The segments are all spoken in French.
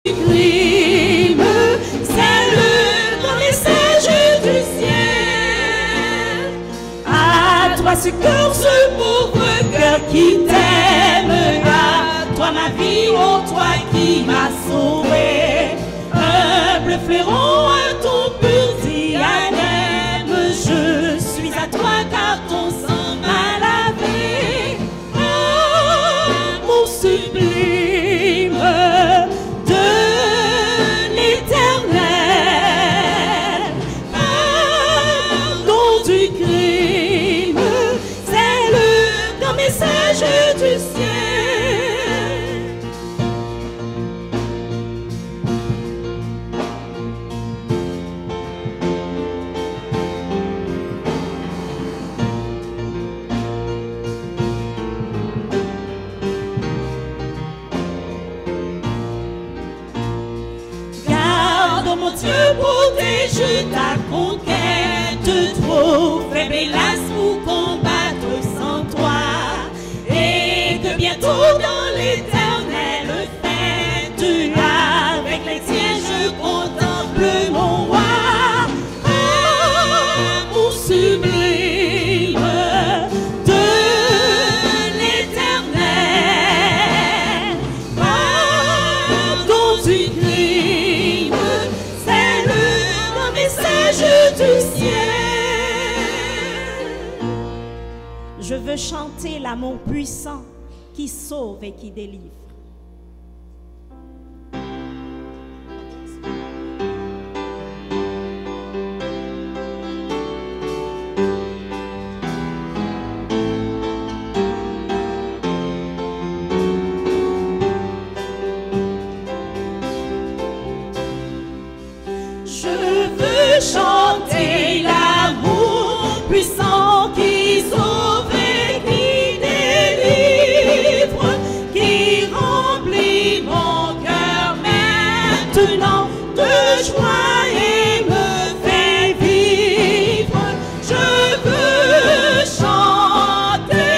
crime, c'est le message du ciel. À toi ce cœur, ce pauvre cœur qui t'aime, à toi ma vie, oh toi qui m'as sauvé. Humble fleuron à ton pur diadème, je suis à toi car ton sang m'a lavé. Mon sublime de l'Éternel, pardon du crime, c'est le grand message du ciel. Mon Dieu, protège ta conquête, trop faible hélas pour combattre sans toi, et que bientôt dans l'éternel fête, avec les tiens je contemple mon roi. Mon sublime de l'éternel, pardon du crime, du ciel. Je veux chanter l'amour puissant qui sauve et qui délivre. Chanter l'amour puissant qui sauve et qui délivre, qui remplit mon cœur maintenant de joie et me fait vivre. Je veux chanter,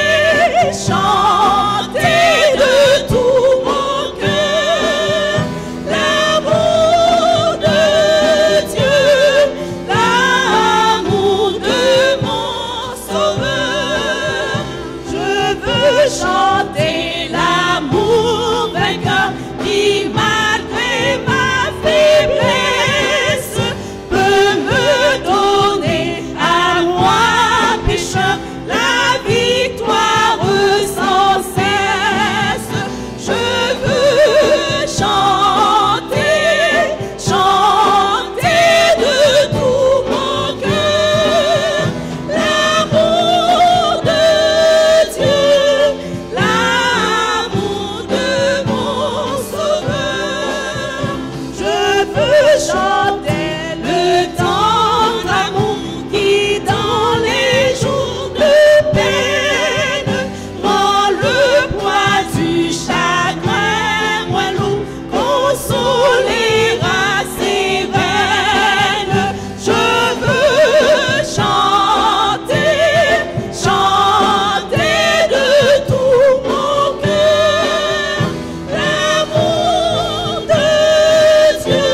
chanter de tout mon cœur l'amour de Dieu. Chanter l'amour vainqueur qui malgré ma faiblesse peut me donner à moi pécheur la victoire sans cesse. Je veux chanter, chanter de tout mon cœur l'amour de Dieu. Chanter le tendre amour qui dans les jours de peine rend le poids du chagrin moins lourd, consolera ses veines. Je veux chanter, chanter de tout mon cœur l'amour de Dieu.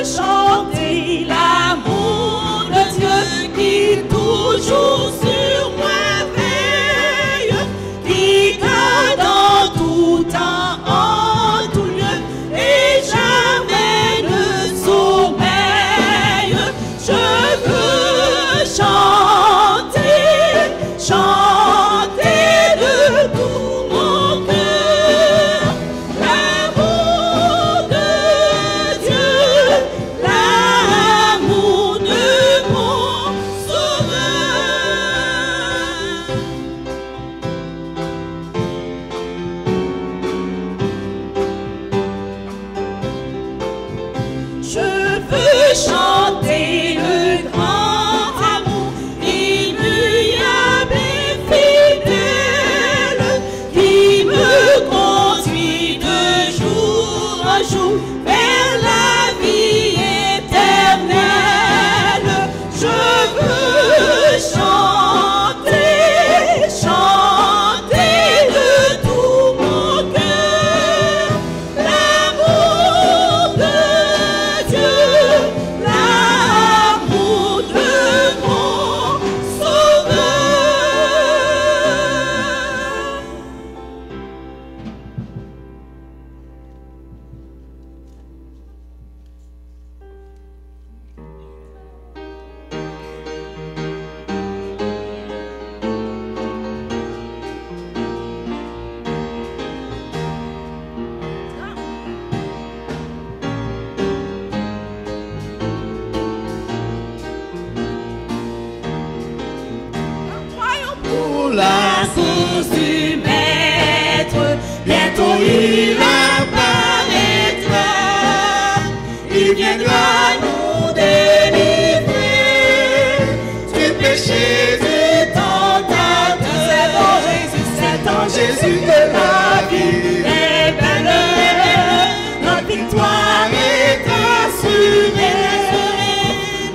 Chanter l'amour de Dieu qui toujours sur moi veille. à cause du Maître. Bientôt il apparaîtra, il viendra nous délivrer du péché du tentateur. C'est en Jésus que la vie est belle, notre victoire est assurée,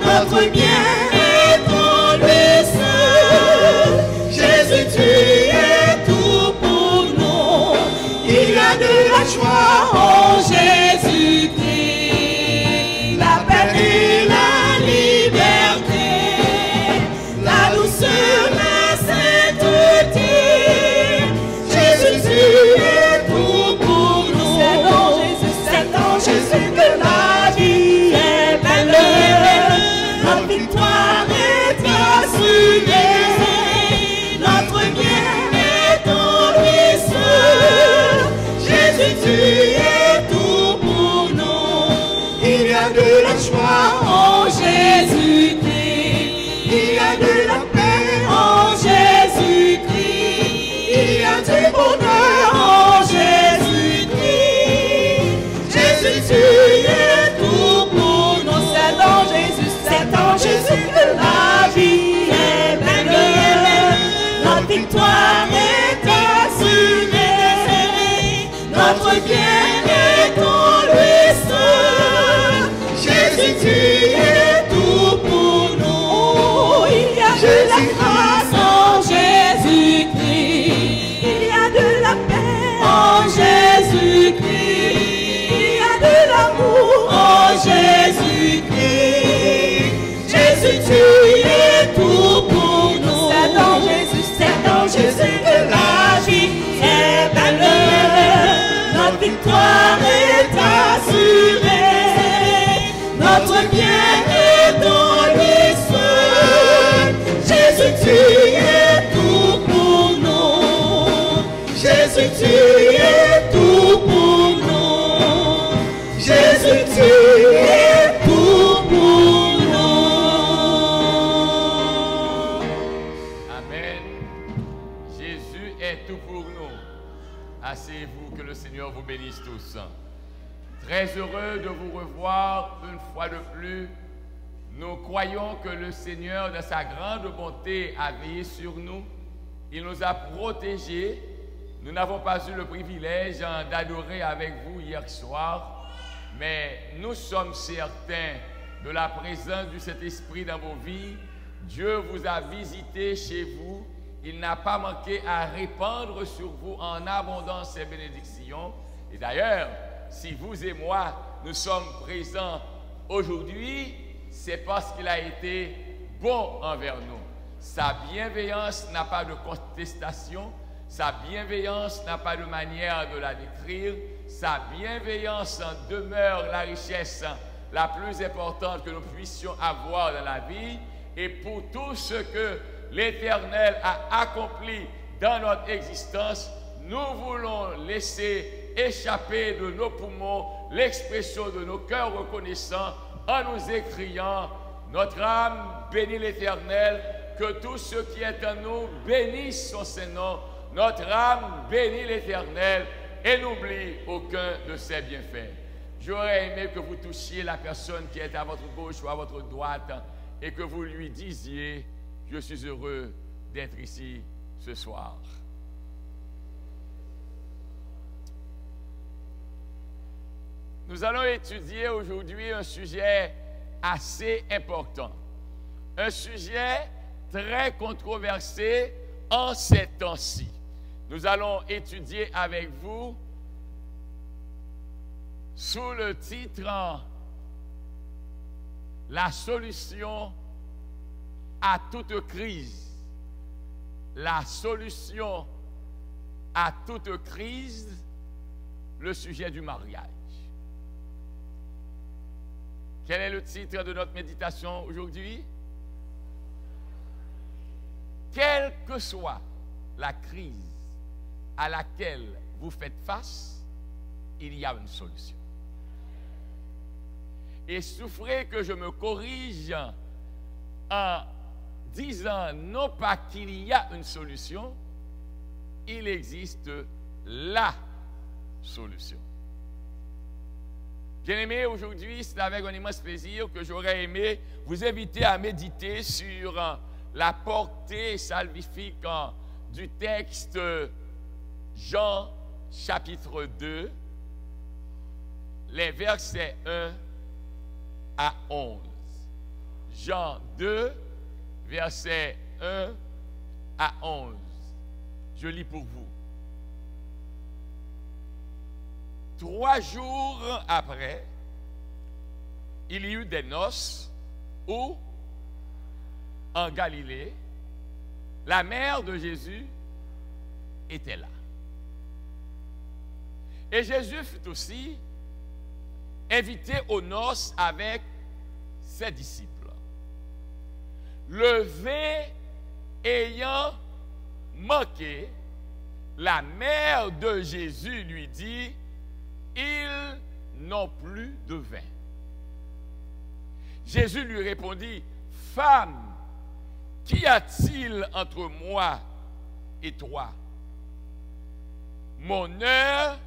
notre bien est en lui seul. Jésus, tu es tout pour nous, il y a de la joie en Jésus-Christ, la paix et la liberté, la douceur, la sainteté. Jésus, tu es tout pour nous. C'est en Jésus que la vie est belle, notre victoire est assurée, notre bien est en lui seul. Jésus, tu es tout pour nous, il y a de la joie en Jésus-Christ, il y a de la paix en Jésus-Christ, il y a du bonheur en Jésus-Christ. Jésus, tu es tout pour nous. C'est en Jésus que la vie est belle, notre victoire est assurée, notre bien est en lui seul. Jésus, tu es tout pour nous, il y a de la grâce en Jésus-Christ, il y a de la paix en Jésus-Christ, il y a de l'amour en Jésus-Christ. Jésus, tu es tout pour nous. C'est en Jésus que la vie est belle, notre victoire est assurée, notre bien est en lui seul. Jésus, tu es tout pour nous. Jésus, tu es tout pour nous. Jésus, tu es tout pour nous. Amen. Jésus est tout pour nous. Asseyez-vous, que le Seigneur vous bénisse tous. Très heureux de vous revoir une fois de plus. Nous croyons que le Seigneur, dans sa grande bonté, a veillé sur nous. Il nous a protégés. Nous n'avons pas eu le privilège d'adorer avec vous hier soir, mais nous sommes certains de la présence du Saint-Esprit dans vos vies. Dieu vous a visité chez vous. Il n'a pas manqué à répandre sur vous en abondance ses bénédictions. Et d'ailleurs, si vous et moi, nous sommes présents aujourd'hui, c'est parce qu'il a été bon envers nous. Sa bienveillance n'a pas de contestation. Sa bienveillance n'a pas de manière de la décrire. Sa bienveillance demeure la richesse la plus importante que nous puissions avoir dans la vie. Et pour tout ce que l'Éternel a accompli dans notre existence, nous voulons laisser échapper de nos poumons l'expression de nos cœurs reconnaissants en nous écriant: notre âme bénit l'Éternel, que tout ce qui est en nous bénisse son Saint-Nom. Notre âme bénit l'Éternel et n'oublie aucun de ses bienfaits. J'aurais aimé que vous touchiez la personne qui est à votre gauche ou à votre droite et que vous lui disiez: je suis heureux d'être ici ce soir. Nous allons étudier aujourd'hui un sujet assez important, un sujet très controversé en ces temps-ci. Nous allons étudier avec vous sous le titre « La solution à toute crise ». La solution à toute crise, le sujet du mariage. Quel est le titre de notre méditation aujourd'hui? Quelle que soit la crise à laquelle vous faites face, il y a une solution. Et souffrez que je me corrige en disant non pas qu'il y a une solution, il existe la solution. Bien-aimés, aujourd'hui, c'est avec un immense plaisir que j'aurais aimé vous inviter à méditer sur la portée salvifique du texte Jean chapitre 2, les versets 1 à 11. Jean 2, versets 1 à 11. Je lis pour vous. 3 jours après, il y eut des noces où, en Galilée, la mère de Jésus était là. Et Jésus fut aussi invité aux noces avec ses disciples. Le vin ayant manqué, la mère de Jésus lui dit: ils n'ont plus de vin. Jésus lui répondit: femme, qu'y a-t-il entre moi et toi? Mon heure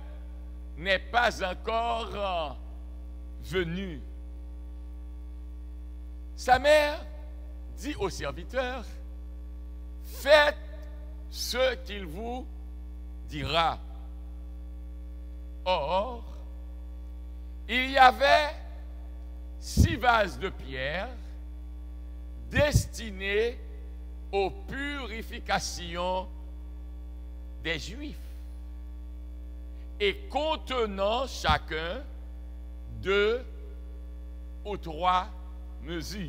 n'est pas encore venue. Sa mère dit au serviteur: faites ce qu'il vous dira. Or, il y avait 6 vases de pierre destinés aux purifications des Juifs et contenant chacun 2 ou 3 mesures.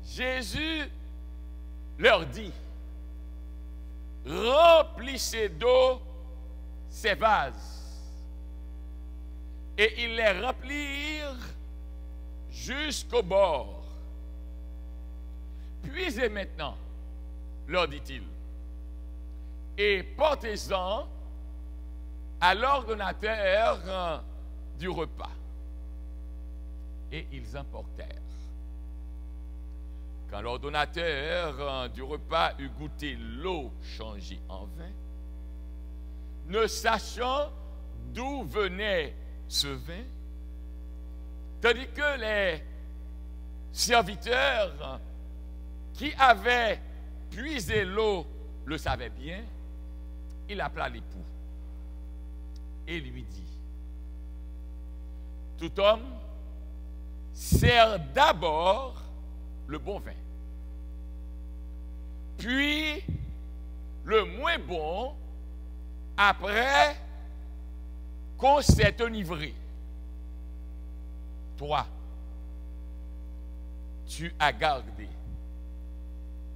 Jésus leur dit: remplissez d'eau ces vases. Et ils les remplirent jusqu'au bord. Puisez maintenant, leur dit-il, et portez-en à l'ordonnateur du repas. Et ils emportèrent. Quand l'ordonnateur du repas eut goûté l'eau changée en vin, ne sachant d'où venait ce vin, tandis que les serviteurs qui avaient puisé l'eau le savaient bien, il appela l'époux et lui dit: tout homme sert d'abord le bon vin, puis le moins bon après qu'on s'est enivré. Toi, tu as gardé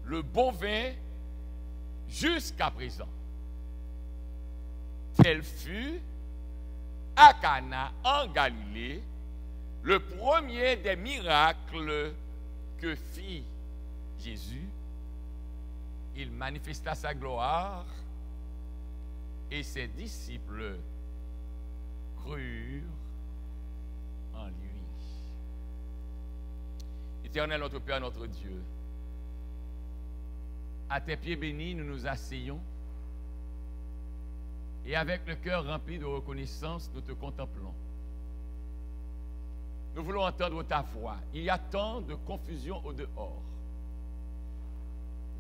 le bon vin jusqu'à présent. Tel fut à Cana en Galilée le premier des miracles que fit Jésus. Il manifesta sa gloire et ses disciples crurent en lui. Éternel notre Père, notre Dieu, à tes pieds bénis, nous nous asseyons et avec le cœur rempli de reconnaissance, nous te contemplons. Nous voulons entendre ta voix. Il y a tant de confusion au dehors.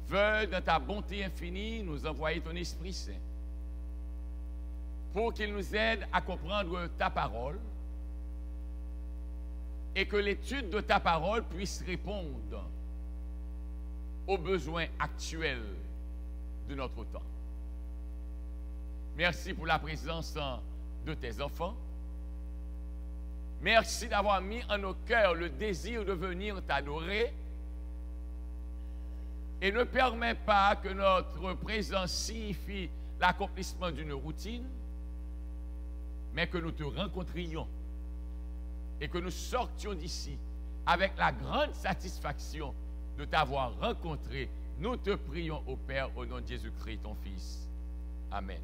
Veuille dans ta bonté infinie nous envoyer ton Esprit Saint pour qu'il nous aide à comprendre ta parole et que l'étude de ta parole puisse répondre aux besoins actuels de notre temps. Merci pour la présence de tes enfants. Merci d'avoir mis en nos cœurs le désir de venir t'adorer. Et ne permets pas que notre présence signifie l'accomplissement d'une routine, mais que nous te rencontrions et que nous sortions d'ici avec la grande satisfaction de t'avoir rencontré. Nous te prions au Père au nom de Jésus-Christ, ton Fils. Amen.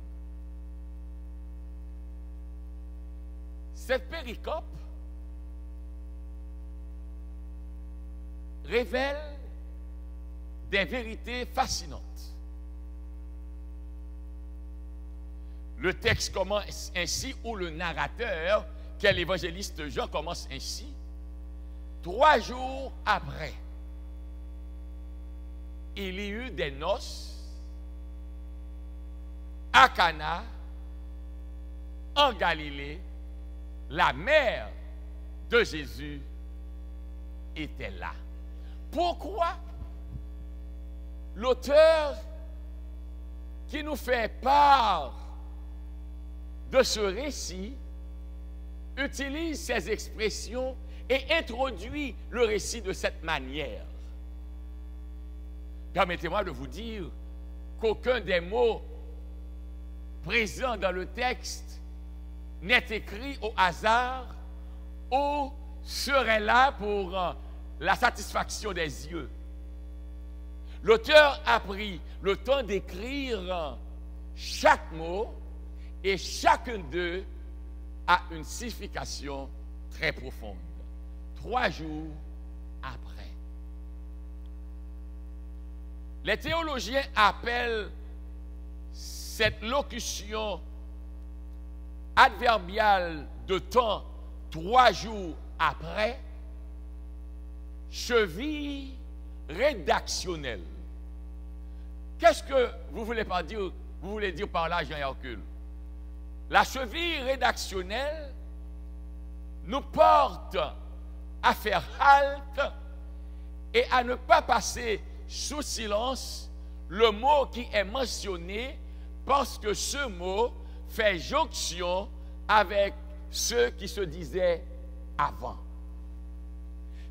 Cette péricope révèle des vérités fascinantes. le texte commence ainsi, ou le narrateur, qui est l'évangéliste Jean, commence ainsi. 3 jours après, il y eut des noces à Cana, en Galilée. La mère de Jésus était là. Pourquoi l'auteur qui nous fait part de ce récit utilise ces expressions et introduit le récit de cette manière? Permettez-moi de vous dire qu'aucun des mots présents dans le texte n'est écrit au hasard ou serait là pour la satisfaction des yeux. L'auteur a pris le temps d'écrire chaque mot et chacun d'eux a une signification très profonde. 3 jours après. Les théologiens appellent cette locution adverbiale de temps 3 jours après cheville rédactionnelle. Qu'est-ce que vous voulez dire par là, Jean Hercule? La cheville rédactionnelle nous porte à faire halte et à ne pas passer sous silence le mot qui est mentionné, parce que ce mot fait jonction avec ce qui se disait avant.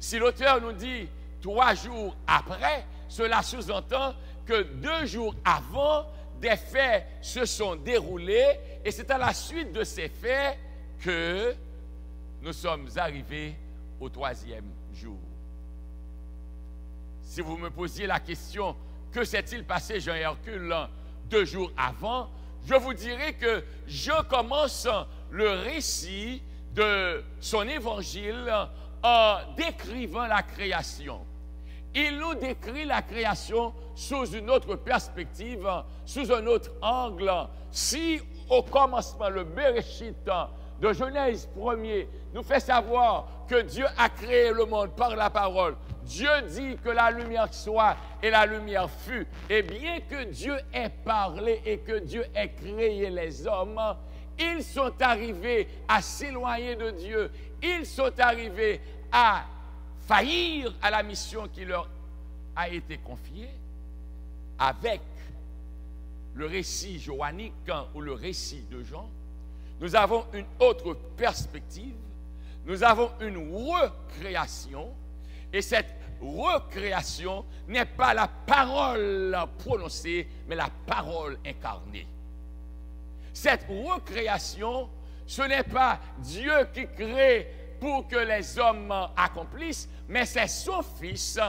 Si l'auteur nous dit 3 jours après, cela sous-entend que 2 jours avant, des faits se sont déroulés et c'est à la suite de ces faits que nous sommes arrivés au 3e jour. Si vous me posiez la question, que s'est-il passé, Jean Hercule, 2 jours avant, je vous dirais que Jean commence le récit de son évangile en décrivant la création. Il nous décrit la création sous une autre perspective, sous un autre angle. Si au commencement, le Bereshit de Genèse 1er nous fait savoir que Dieu a créé le monde par la parole, Dieu dit que la lumière soit et la lumière fut. Et bien que Dieu ait parlé et que Dieu ait créé les hommes, ils sont arrivés à s'éloigner de Dieu. Ils sont arrivés à faillir à la mission qui leur a été confiée. Avec le récit johannique ou le récit de Jean, nous avons une autre perspective. Nous avons une recréation. Et cette recréation n'est pas la parole prononcée, mais la parole incarnée. Cette recréation, ce n'est pas Dieu qui crée pour que les hommes accomplissent, mais c'est son Fils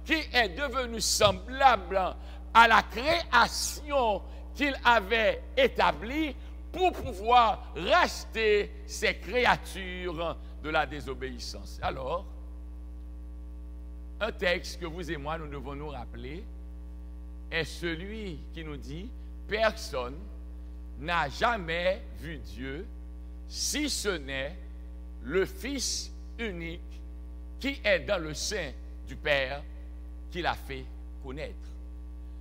qui est devenu semblable à la création qu'il avait établie pour pouvoir racheter ces créatures de la désobéissance. Alors, un texte que vous et moi, nous devons nous rappeler est celui qui nous dit « Personne n'a jamais vu Dieu, si ce n'est le Fils unique qui est dans le sein du Père qui l'a fait connaître. »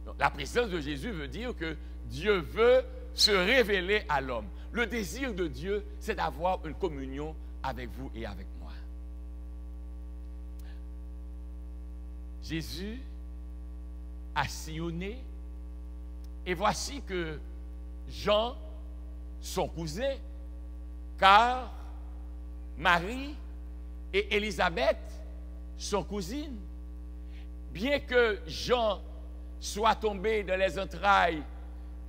Donc, la présence de Jésus veut dire que Dieu veut se révéler à l'homme. Le désir de Dieu, c'est d'avoir une communion avec vous et avec moi. Jésus a sillonné, et voici que Jean, son cousin, car Marie et Élisabeth sont cousines, bien que Jean soit tombé dans les entrailles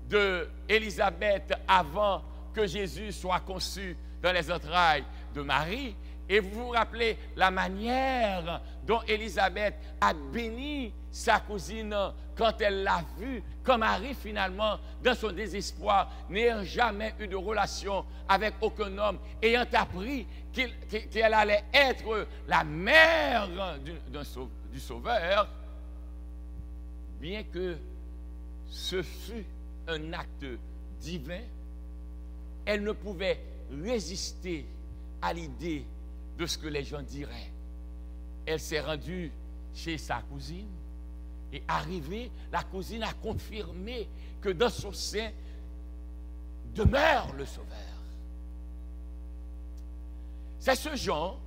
d'Élisabeth avant que Jésus soit conçu dans les entrailles de Marie. Et vous vous rappelez la manière dont Élisabeth a béni sa cousine quand elle l'a vue, quand Marie finalement, dans son désespoir, n'ayant jamais eu de relation avec aucun homme, ayant appris qu'elle allait être la mère du Sauveur, bien que ce fut un acte divin, elle ne pouvait résister à l'idée de ce que les gens diraient. Elle s'est rendue chez sa cousine et arrivée, la cousine a confirmé que dans son sein demeure le Sauveur. C'est ce Jean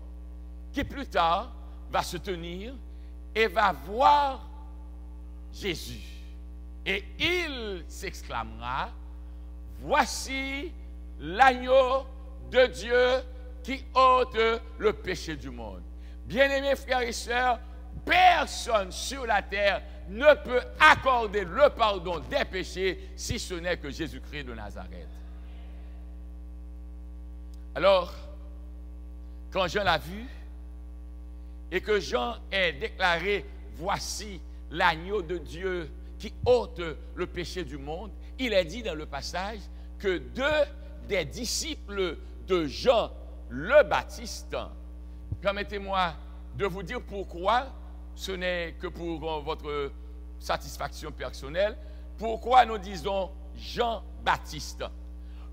qui plus tard va se tenir et va voir Jésus. Et il s'exclamera, voici l'agneau de Dieu qui ôte le péché du monde. Bien-aimés frères et sœurs, personne sur la terre ne peut accorder le pardon des péchés si ce n'est que Jésus-Christ de Nazareth. Alors, quand Jean l'a vu et que Jean ait déclaré « Voici l'agneau de Dieu qui ôte le péché du monde », il est dit dans le passage que 2 des disciples de Jean le Baptiste, permettez-moi de vous dire pourquoi, ce n'est que pour votre satisfaction personnelle, pourquoi nous disons Jean-Baptiste.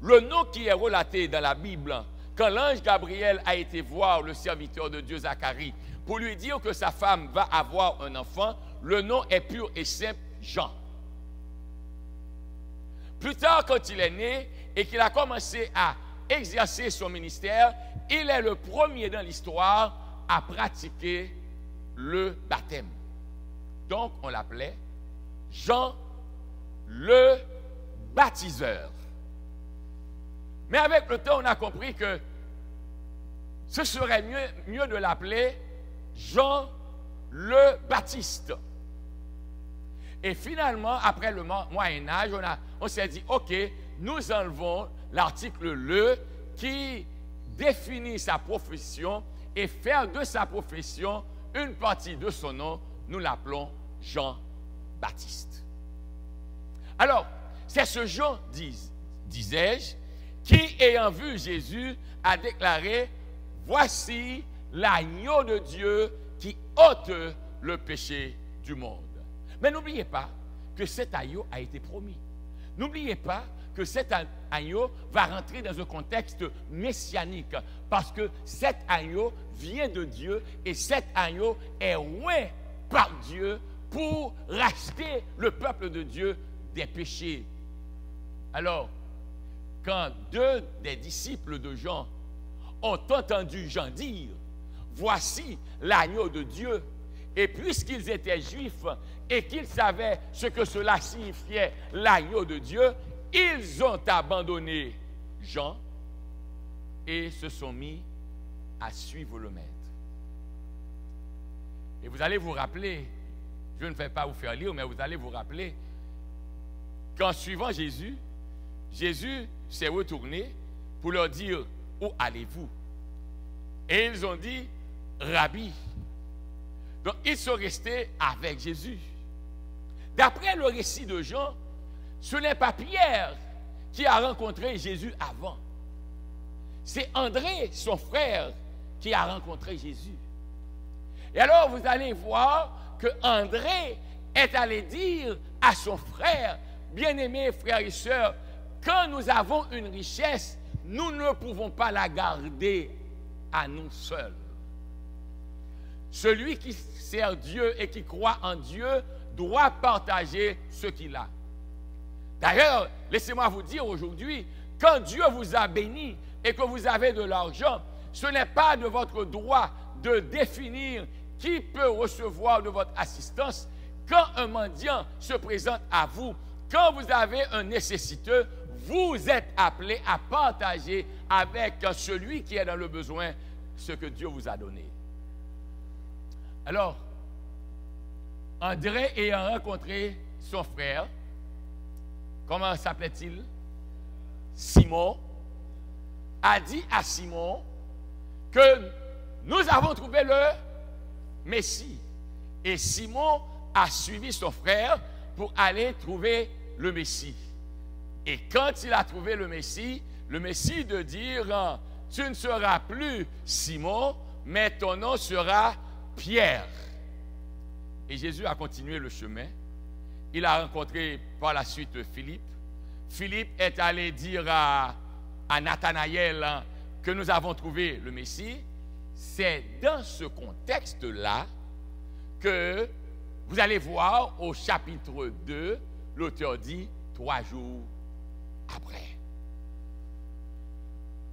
Le nom qui est relaté dans la Bible, quand l'ange Gabriel a été voir le serviteur de Dieu Zacharie pour lui dire que sa femme va avoir un enfant, le nom est pur et simple, Jean. Plus tard, quand il est né et qu'il a commencé à exercer son ministère, il est le premier dans l'histoire à pratiquer le baptême. Donc, on l'appelait Jean le baptiseur. Mais avec le temps, on a compris que ce serait mieux de l'appeler Jean le Baptiste. Et finalement, après le Moyen-Âge, on s'est dit, OK, nous enlevons l'article le qui définit sa profession et faire de sa profession une partie de son nom, nous l'appelons Jean-Baptiste. Alors, c'est ce Jean, disais-je, qui, ayant vu Jésus, a déclaré, voici l'agneau de Dieu qui ôte le péché du monde. Mais n'oubliez pas que cet agneau a été promis. N'oubliez pas que cet agneau va rentrer dans un contexte messianique parce que cet agneau vient de Dieu et cet agneau est oint par Dieu pour racheter le peuple de Dieu des péchés. Alors, quand 2 des disciples de Jean ont entendu Jean dire « Voici l'agneau de Dieu », et puisqu'ils étaient juifs et qu'ils savaient ce que cela signifiait, l'agneau de Dieu, ils ont abandonné Jean et se sont mis à suivre le Maître. Et vous allez vous rappeler, je ne vais pas vous faire lire, mais vous allez vous rappeler qu'en suivant Jésus, Jésus s'est retourné pour leur dire « Où allez-vous » Et ils ont dit « Rabbi ». Donc, ils sont restés avec Jésus. D'après le récit de Jean, ce n'est pas Pierre qui a rencontré Jésus avant. C'est André, son frère, qui a rencontré Jésus. Et alors, vous allez voir que André est allé dire à son frère, bien-aimés frères et sœurs, quand nous avons une richesse, nous ne pouvons pas la garder à nous seuls. Celui qui sert Dieu et qui croit en Dieu doit partager ce qu'il a. D'ailleurs, laissez-moi vous dire aujourd'hui, quand Dieu vous a béni et que vous avez de l'argent, ce n'est pas de votre droit de définir qui peut recevoir de votre assistance. Quand un mendiant se présente à vous, quand vous avez un nécessiteux, vous êtes appelé à partager avec celui qui est dans le besoin ce que Dieu vous a donné. Alors, André ayant rencontré son frère, comment s'appelait-il? Simon, a dit à Simon que nous avons trouvé le Messie. Et Simon a suivi son frère pour aller trouver le Messie. Et quand il a trouvé le Messie de dire, tu ne seras plus Simon, mais ton nom sera Pierre. Et Jésus a continué le chemin. Il a rencontré par la suite Philippe. Philippe est allé dire à à Nathanaël hein, que nous avons trouvé le Messie, c'est dans ce contexte-là que vous allez voir au chapitre 2, l'auteur dit 3 jours après.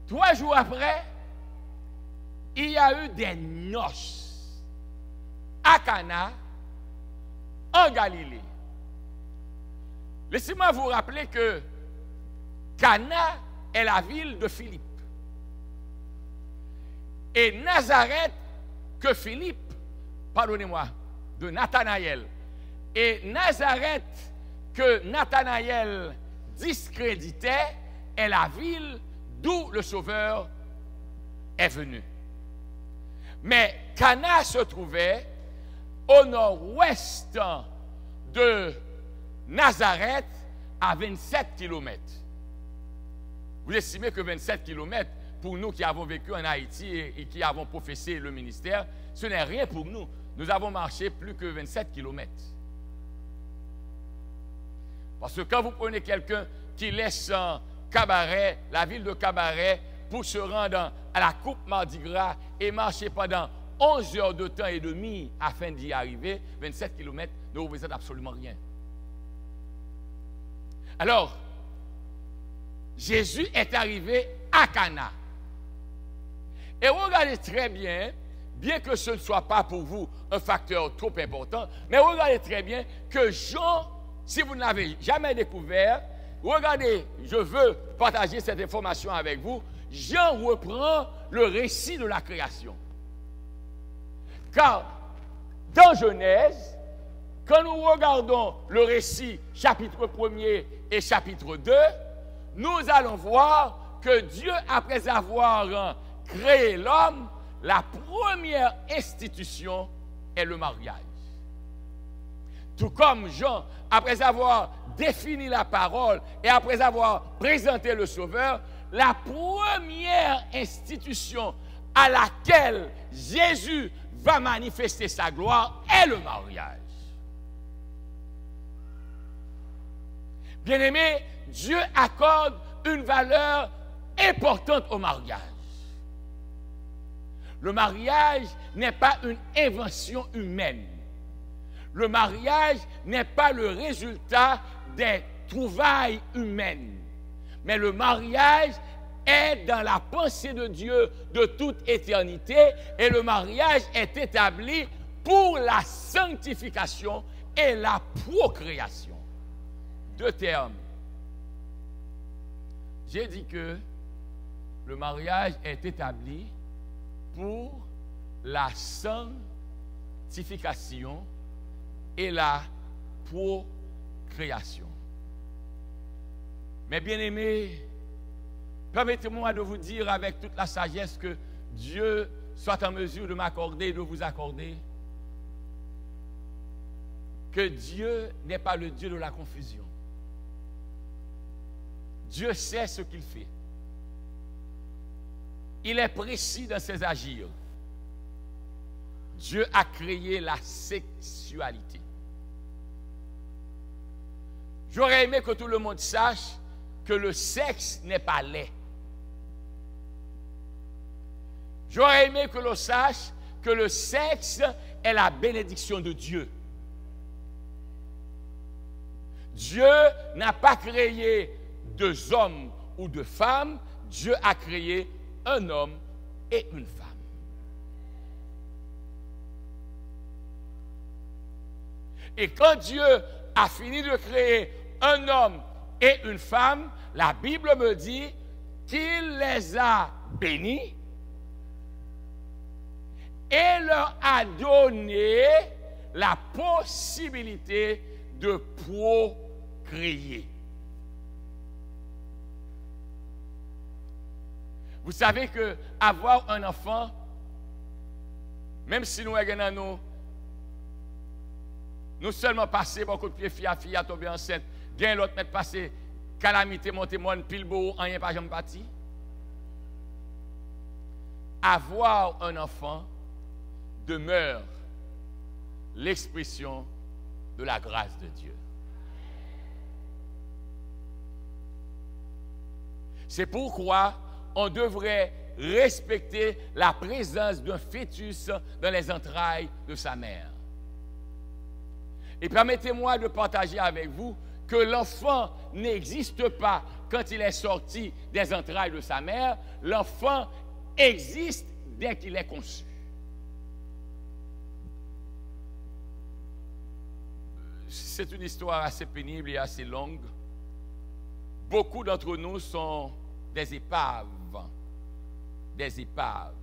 3 jours après, il y a eu des noces à Cana, en Galilée. Laissez-moi vous rappeler que Cana est la ville de Philippe. Et Nazareth, que Philippe, pardonnez-moi, de Nathanaël. Et Nazareth, que Nathanaël discréditait, est la ville d'où le Sauveur est venu. Mais Cana se trouvait au nord-ouest de Nazareth, à 27 km. Vous estimez que 27 km, pour nous qui avons vécu en Haïti et qui avons professé le ministère, ce n'est rien pour nous. Nous avons marché plus que 27 km. Parce que quand vous prenez quelqu'un qui laisse Cabaret, la ville de Cabaret, pour se rendre à la Coupe Mardi Gras et marcher pendant 11 heures de temps et demi afin d'y arriver, 27 km ne représente absolument rien. Alors, Jésus est arrivé à Cana. Et regardez très bien, bien que ce ne soit pas pour vous un facteur trop important, mais regardez très bien que Jean, si vous ne l'avez jamais découvert, regardez, je veux partager cette information avec vous, Jean reprend le récit de la création. Car dans Genèse, quand nous regardons le récit chapitre 1er et chapitre 2, nous allons voir que Dieu, après avoir créé l'homme, la première institution est le mariage. Tout comme Jean, après avoir défini la parole et après avoir présenté le Sauveur, la première institution à laquelle Jésus va manifester sa gloire est le mariage. Bien-aimés, Dieu accorde une valeur importante au mariage. Le mariage n'est pas une invention humaine. Le mariage n'est pas le résultat des trouvailles humaines. Mais le mariage est dans la pensée de Dieu de toute éternité et le mariage est établi pour la sanctification et la procréation. 2 termes. J'ai dit que le mariage est établi pour la sanctification et la procréation. Mais bien aimés, permettez-moi de vous dire avec toute la sagesse que Dieu soit en mesure de m'accorder, de vous accorder, que Dieu n'est pas le Dieu de la confusion. Dieu sait ce qu'il fait. Il est précis dans ses agirs. Dieu a créé la sexualité. J'aurais aimé que tout le monde sache que le sexe n'est pas laid. J'aurais aimé que l'on sache que le sexe est la bénédiction de Dieu. Dieu n'a pas créé 2 hommes ou 2 femmes, Dieu a créé un homme et une femme. Et quand Dieu a fini de créer un homme et une femme, la Bible me dit qu'il les a bénis et leur a donné la possibilité de procréer. Vous savez que avoir un enfant, même si nous avons nous seulement passé beaucoup de pieds fille à tomber enceinte, bien l'autre mettre passé calamité monter mon pile beau en rien pas jamais parti. Avoir un enfant demeure l'expression de la grâce de Dieu. C'est pourquoi on devrait respecter la présence d'un fœtus dans les entrailles de sa mère. Et permettez-moi de partager avec vous que l'enfant n'existe pas quand il est sorti des entrailles de sa mère. L'enfant existe dès qu'il est conçu. C'est une histoire assez pénible et assez longue. Beaucoup d'entre nous sont des épaves. Des épaves.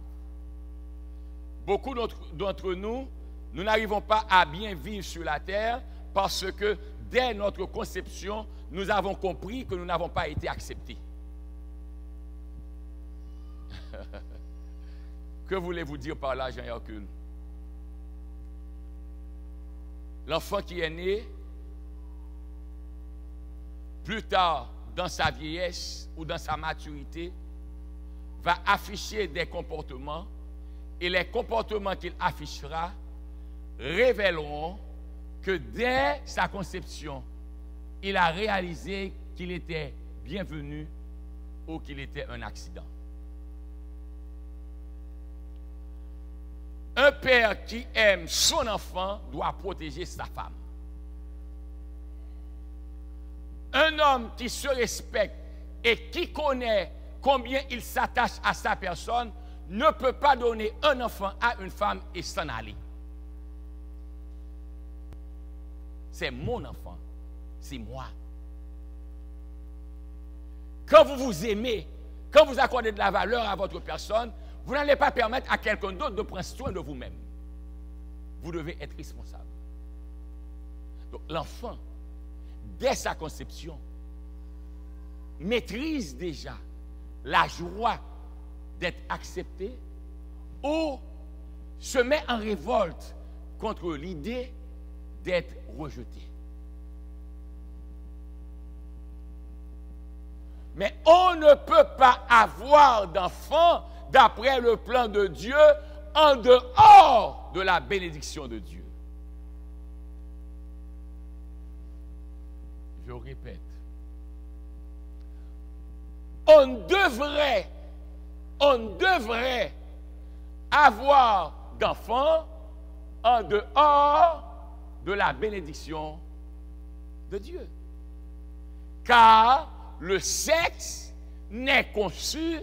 Beaucoup d'entre nous, nous n'arrivons pas à bien vivre sur la terre parce que dès notre conception, nous avons compris que nous n'avons pas été acceptés. Que voulez-vous dire par là, Jean-Hercule? L'enfant qui est né, plus tard, dans sa vieillesse ou dans sa maturité, va afficher des comportements et les comportements qu'il affichera révéleront que dès sa conception, il a réalisé qu'il était bienvenu ou qu'il était un accident. Un père qui aime son enfant doit protéger sa femme. Un homme qui se respecte et qui connaît combien il s'attache à sa personne ne peut pas donner un enfant à une femme et s'en aller. C'est mon enfant, c'est moi. Quand vous vous aimez, quand vous accordez de la valeur à votre personne, vous n'allez pas permettre à quelqu'un d'autre de prendre soin de vous-même. Vous devez être responsable. Donc l'enfant, dès sa conception, maîtrise déjà la joie d'être accepté ou se met en révolte contre l'idée d'être rejeté. Mais on ne peut pas avoir d'enfant d'après le plan de Dieu en dehors de la bénédiction de Dieu. Je répète. On devrait avoir d'enfants en dehors de la bénédiction de Dieu. Car le sexe n'est conçu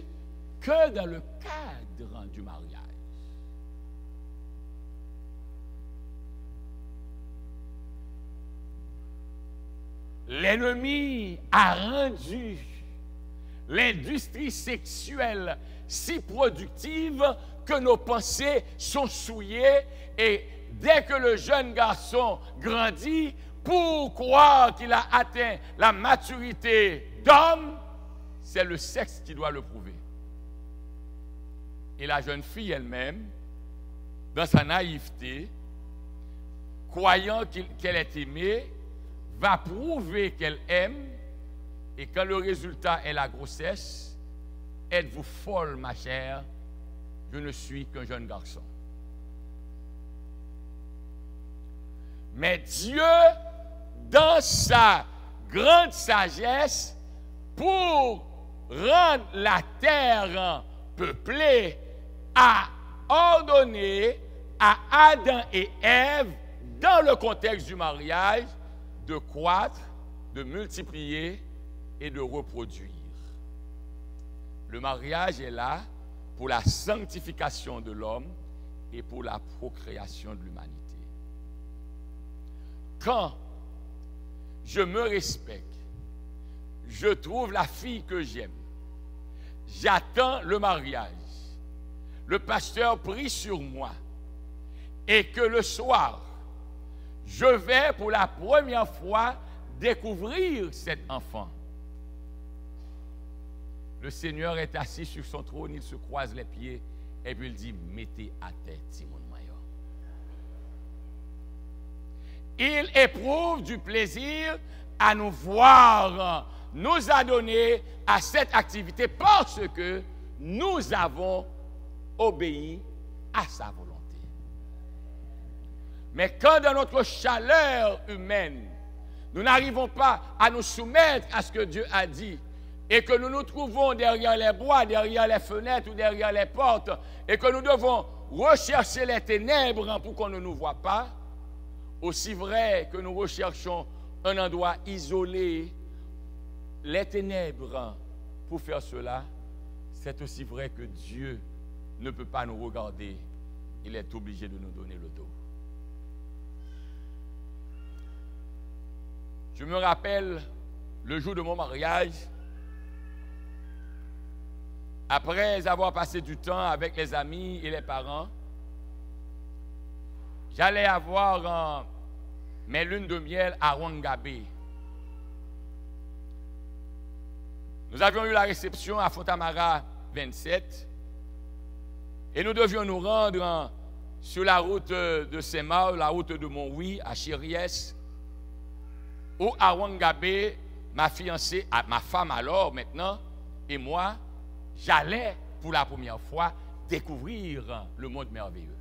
que dans le cadre du mariage. L'ennemi a rendu l'industrie sexuelle si productive que nos pensées sont souillées et dès que le jeune garçon grandit, pour croire qu'il a atteint la maturité d'homme, c'est le sexe qui doit le prouver. Et la jeune fille elle-même, dans sa naïveté, croyant qu'elle est aimée, va prouver qu'elle aime, et quand le résultat est la grossesse, êtes-vous folle, ma chère? Je ne suis qu'un jeune garçon. Mais Dieu, dans sa grande sagesse, pour rendre la terre peuplée, a ordonné à Adam et Ève, dans le contexte du mariage, de croître, de multiplier et de reproduire. Le mariage est là pour la sanctification de l'homme et pour la procréation de l'humanité. Quand je me respecte, je trouve la fille que j'aime, j'attends le mariage, le pasteur prie sur moi et que le soir, je vais pour la première fois découvrir cet enfant. Le Seigneur est assis sur son trône, il se croise les pieds et puis il dit, mettez à terre Simon Maillot. Il éprouve du plaisir à nous voir, nous adonner à cette activité parce que nous avons obéi à sa volonté. Mais quand dans notre chaleur humaine, nous n'arrivons pas à nous soumettre à ce que Dieu a dit, et que nous nous trouvons derrière les bois, derrière les fenêtres ou derrière les portes, et que nous devons rechercher les ténèbres pour qu'on ne nous voie pas, aussi vrai que nous recherchons un endroit isolé, les ténèbres, pour faire cela, c'est aussi vrai que Dieu ne peut pas nous regarder. Il est obligé de nous donner le dos. Je me rappelle le jour de mon mariage, après avoir passé du temps avec les amis et les parents, j'allais avoir mes lunes de miel à Ouangabé. Nous avions eu la réception à Fontamara 27 et nous devions nous rendre sur la route de Saint-Marc, la route de Montrouy, à Chériès, où à Ouangabé, ma fiancée, ma femme alors maintenant, et moi, j'allais pour la première fois découvrir le monde merveilleux.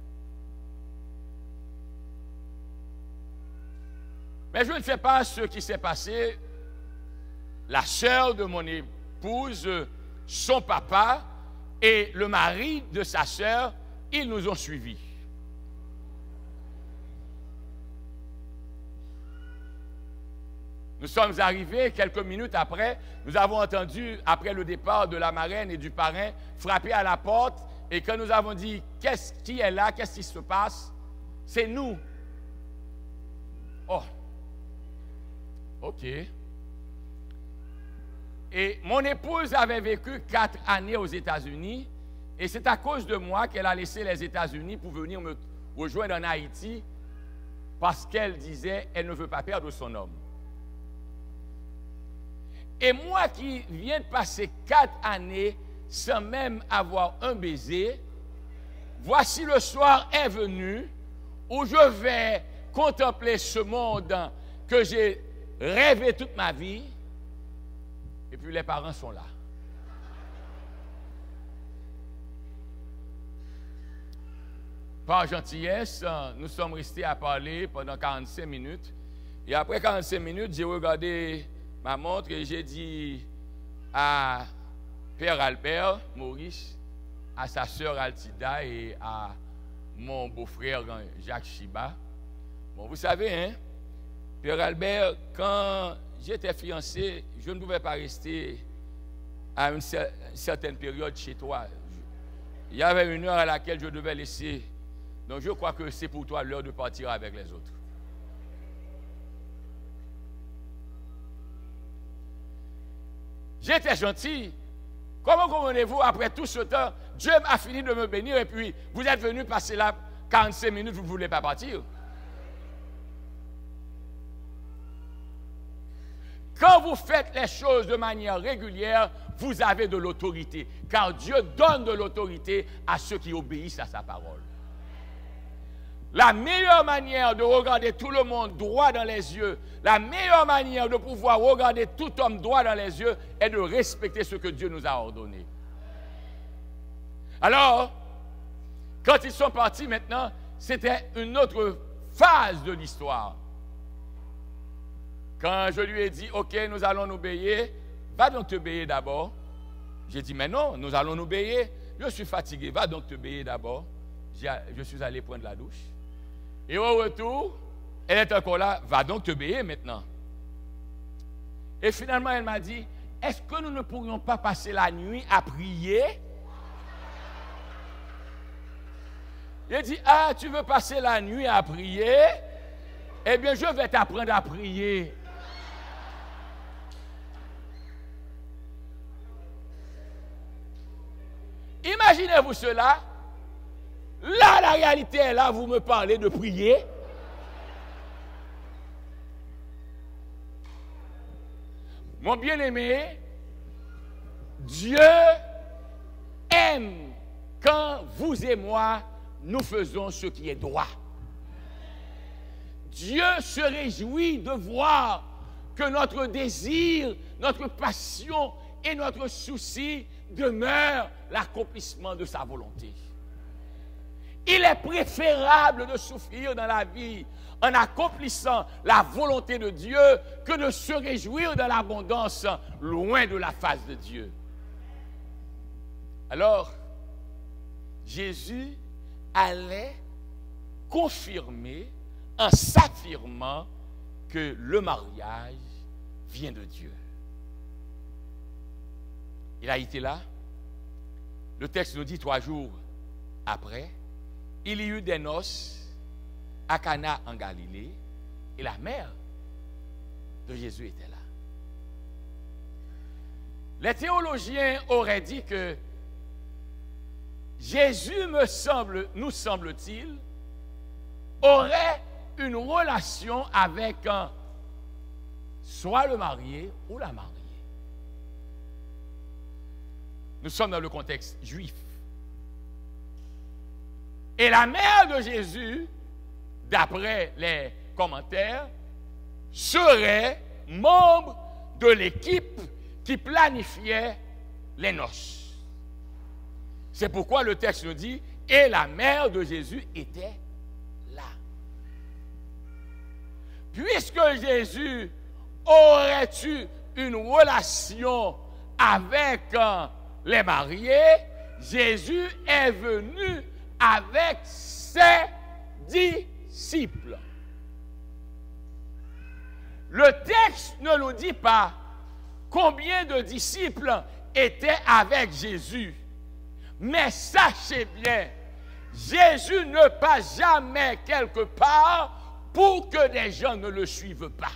Mais je ne sais pas ce qui s'est passé. La sœur de mon épouse, son papa et le mari de sa sœur, ils nous ont suivis. Nous sommes arrivés quelques minutes après, nous avons entendu, après le départ de la marraine et du parrain, frapper à la porte, et quand nous avons dit, qui est là, qu'est-ce qui se passe? C'est nous. Oh, ok. Et mon épouse avait vécu 4 années aux États-Unis, et c'est à cause de moi qu'elle a laissé les États-Unis pour venir me rejoindre en Haïti, parce qu'elle disait, elle ne veut pas perdre son homme. Et moi qui viens de passer 4 années sans même avoir un baiser, voici le soir est venu où je vais contempler ce monde que j'ai rêvé toute ma vie, et puis les parents sont là. Par gentillesse, nous sommes restés à parler pendant 45 minutes, et après 45 minutes, j'ai regardé ma montre et j'ai dit à Père Albert, Maurice, à sa sœur Altida et à mon beau-frère Jacques Chiba. Bon, vous savez, hein, Père Albert, quand j'étais fiancé, je ne pouvais pas rester à une certaine période chez toi. Il y avait une heure à laquelle je devais laisser. Donc je crois que c'est pour toi l'heure de partir avec les autres. J'étais gentil. Comment comprenez-vous, après tout ce temps, Dieu a fini de me bénir et puis vous êtes venu passer là 45 minutes, vous ne voulez pas partir? Quand vous faites les choses de manière régulière, vous avez de l'autorité, car Dieu donne de l'autorité à ceux qui obéissent à sa parole. La meilleure manière de regarder tout le monde droit dans les yeux, la meilleure manière de pouvoir regarder tout homme droit dans les yeux est de respecter ce que Dieu nous a ordonné. Alors, quand ils sont partis maintenant, c'était une autre phase de l'histoire. Quand je lui ai dit, ok, nous allons nous baigner, va donc te baigner d'abord. J'ai dit, mais non, nous allons nous baigner. Je suis fatigué, va donc te baigner d'abord. Je suis allé prendre la douche. Et au retour, elle est encore là, va donc te baigner maintenant. Et finalement, elle m'a dit, est-ce que nous ne pourrions pas passer la nuit à prier? J'ai dit, ah, tu veux passer la nuit à prier? Eh bien, je vais t'apprendre à prier. Imaginez-vous cela. Là, la réalité est là, vous me parlez de prier. Mon bien-aimé, Dieu aime quand vous et moi, nous faisons ce qui est droit. Dieu se réjouit de voir que notre désir, notre passion et notre souci demeurent l'accomplissement de sa volonté. Il est préférable de souffrir dans la vie en accomplissant la volonté de Dieu que de se réjouir de l'abondance loin de la face de Dieu. Alors, Jésus allait confirmer en s'affirmant que le mariage vient de Dieu. Il a été là. Le texte nous dit 3 jours après, il y eut des noces à Cana en Galilée et la mère de Jésus était là. Les théologiens auraient dit que Jésus, nous semble-t-il, aurait une relation avec soit le marié ou la mariée. Nous sommes dans le contexte juif. Et la mère de Jésus, d'après les commentaires, serait membre de l'équipe qui planifiait les noces. C'est pourquoi le texte nous dit « Et la mère de Jésus était là ». Puisque Jésus aurait eu une relation avec les mariés, Jésus est venu avec ses disciples. Le texte ne nous dit pas combien de disciples étaient avec Jésus. Mais sachez bien, Jésus ne passe jamais quelque part pour que des gens ne le suivent pas.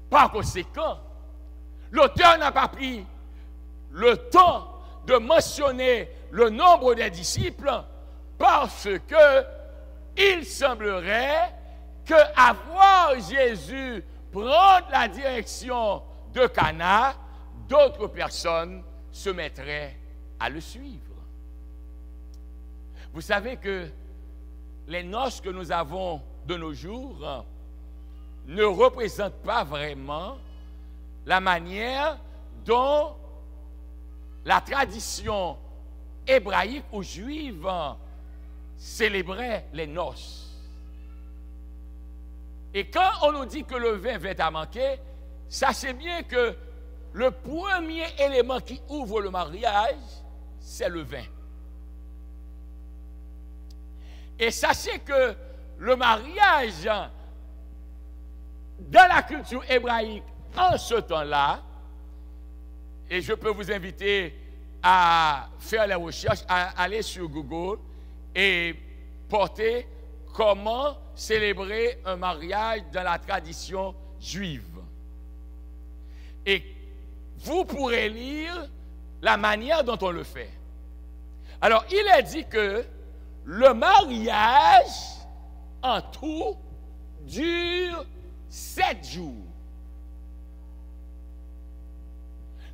Par conséquent, l'auteur n'a pas pris le temps de mentionner le nombre des disciples parce que il semblerait que à voir Jésus prendre la direction de Cana, d'autres personnes se mettraient à le suivre. Vous savez que les noces que nous avons de nos jours ne représentent pas vraiment la manière dont la tradition hébraïque ou juive célébrait les noces. Et quand on nous dit que le vin va à manquer, sachez bien que le premier élément qui ouvre le mariage, c'est le vin. Et sachez que le mariage, dans la culture hébraïque, en ce temps-là, et je peux vous inviter à faire les recherches, à aller sur Google et porter comment célébrer un mariage dans la tradition juive. Et vous pourrez lire la manière dont on le fait. Alors, il est dit que le mariage, en tout, dure 7 jours.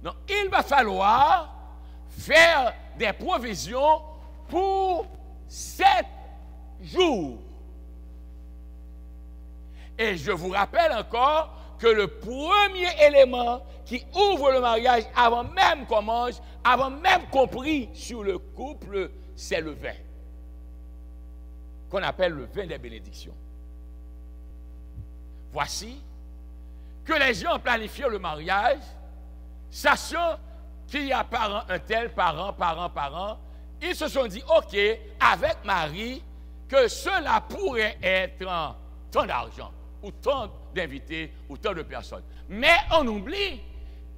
Donc, il va falloir faire des provisions pour 7 jours. Et je vous rappelle encore que le premier élément qui ouvre le mariage avant même qu'on mange, avant même qu'on prie sur le couple, c'est le vin, qu'on appelle le vin des bénédictions. Voici que les gens planifiaient le mariage, sachant qu'il y a parent, un tel, parent, ils se sont dit, OK, avec Marie, que cela pourrait être tant d'argent, ou tant d'invités, ou tant de personnes. Mais on oublie,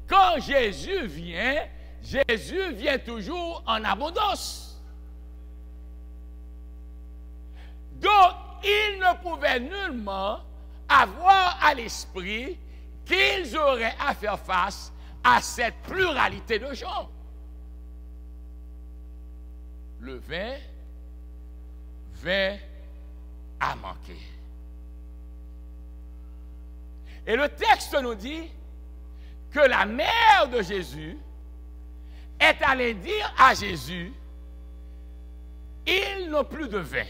quand Jésus vient toujours en abondance. Donc, il ne pouvait nullement avoir à l'esprit qu'ils auraient à faire face à cette pluralité de gens. Le vin a manqué. Et le texte nous dit que la mère de Jésus est allée dire à Jésus, ils n'ont plus de vin.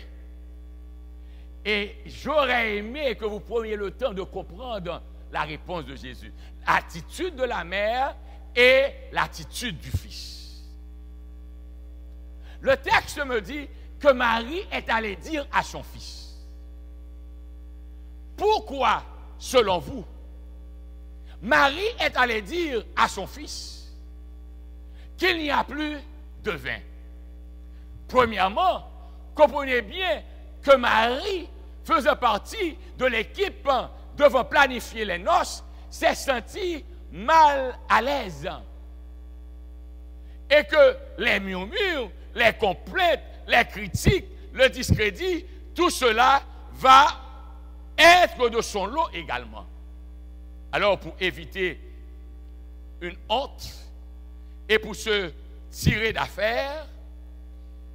Et j'aurais aimé que vous preniez le temps de comprendre la réponse de Jésus. L'attitude de la mère et l'attitude du fils. Le texte me dit que Marie est allée dire à son fils. pourquoi, selon vous, Marie est allée dire à son fils qu'il n'y a plus de vin? Premièrement, comprenez bien que Marie faisait partie de l'équipe devant planifier les noces, s'est sentie mal à l'aise. Et que les murmures, les complaintes, les critiques, le discrédit, tout cela va être de son lot également. Alors, pour éviter une honte et pour se tirer d'affaire,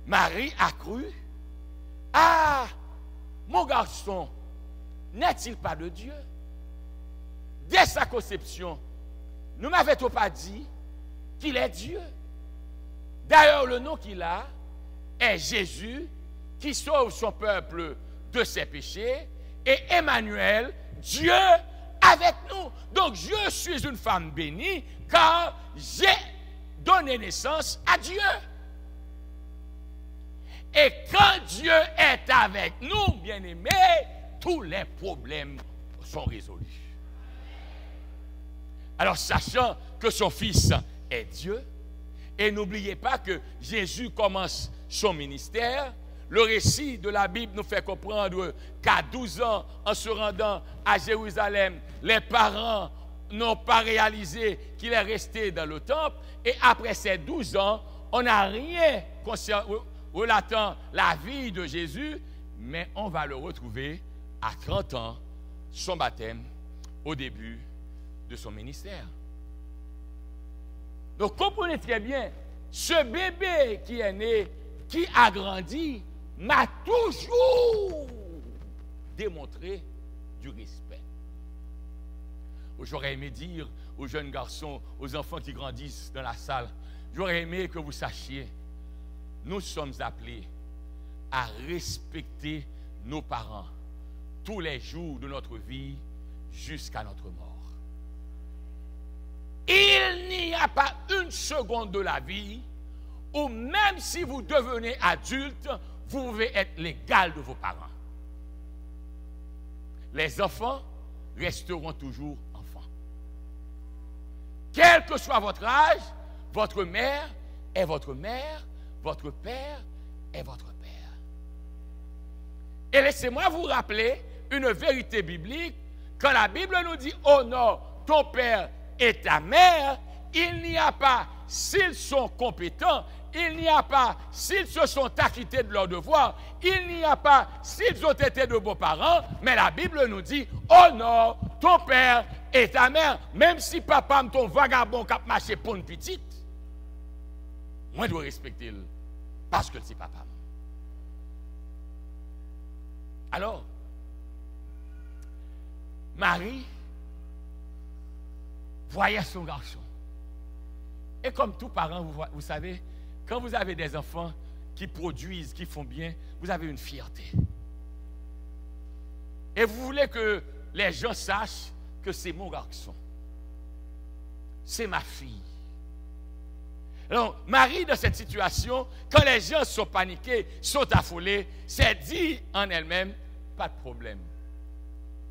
Marie a cru: ah, mon garçon n'est-il pas de Dieu? Dès sa conception, ne m'avait-on pas dit qu'il est Dieu? D'ailleurs, le nom qu'il a est Jésus, qui sauve son peuple de ses péchés, et Emmanuel, Dieu avec nous. Donc, je suis une femme bénie, car j'ai donné naissance à Dieu. Et quand Dieu est avec nous, bien-aimés, tous les problèmes sont résolus. Alors, sachant que son fils est Dieu, et n'oubliez pas que Jésus commence son ministère, le récit de la Bible nous fait comprendre qu'à 12 ans, en se rendant à Jérusalem, les parents n'ont pas réalisé qu'il est resté dans le temple, et après ces 12 ans, on n'a rien relatant la vie de Jésus, mais on va le retrouver à 30 ans, son baptême, au début de son ministère. Donc comprenez très bien, ce bébé qui est né, qui a grandi, m'a toujours démontré du respect. J'aurais aimé dire aux jeunes garçons, aux enfants qui grandissent dans la salle, j'aurais aimé que vous sachiez, nous sommes appelés à respecter nos parents tous les jours de notre vie jusqu'à notre mort. Il n'y a pas une seconde de la vie où même si vous devenez adulte, vous pouvez être l'égal de vos parents. Les enfants resteront toujours enfants. Quel que soit votre âge, votre mère est votre mère, votre père est votre père. Et laissez-moi vous rappeler une vérité biblique. Quand la Bible nous dit « honore ton père et ta mère », il n'y a pas, s'ils sont compétents, il n'y a pas, s'ils se sont acquittés de leurs devoirs, il n'y a pas, s'ils ont été de beaux parents, mais la Bible nous dit « honore ton père et ta mère », même si papa me ton vagabond qui a marché pour une petite, moi je dois respecter le, parce que c'est papa. Alors, Marie voyait son garçon. Et comme tout parent, vous savez, quand vous avez des enfants qui produisent, qui font bien, vous avez une fierté. Et vous voulez que les gens sachent que c'est mon garçon. C'est ma fille. Alors, Marie, dans cette situation, quand les gens sont paniqués, sont affolés, s'est dit en elle-même, pas de problème.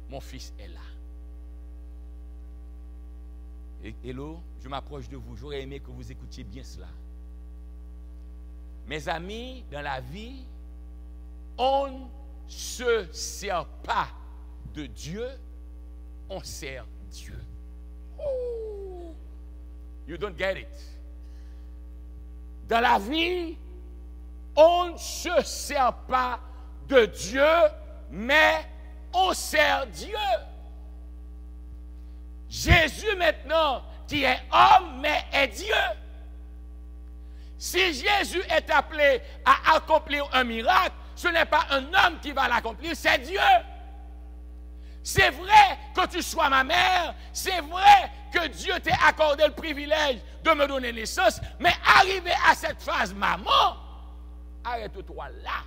Mon fils est là. Hello, je m'approche de vous. J'aurais aimé que vous écoutiez bien cela. Mes amis, dans la vie, on ne se sert pas de Dieu, on sert Dieu. Ooh, you don't get it. Dans la vie, on ne se sert pas de Dieu, mais on sert Dieu. Jésus maintenant, qui est homme, mais est Dieu. Si Jésus est appelé à accomplir un miracle, ce n'est pas un homme qui va l'accomplir, c'est Dieu. C'est vrai que tu sois ma mère, c'est vrai que Dieu t'ait accordé le privilège de me donner naissance, mais arrivé à cette phase, maman, arrête-toi là.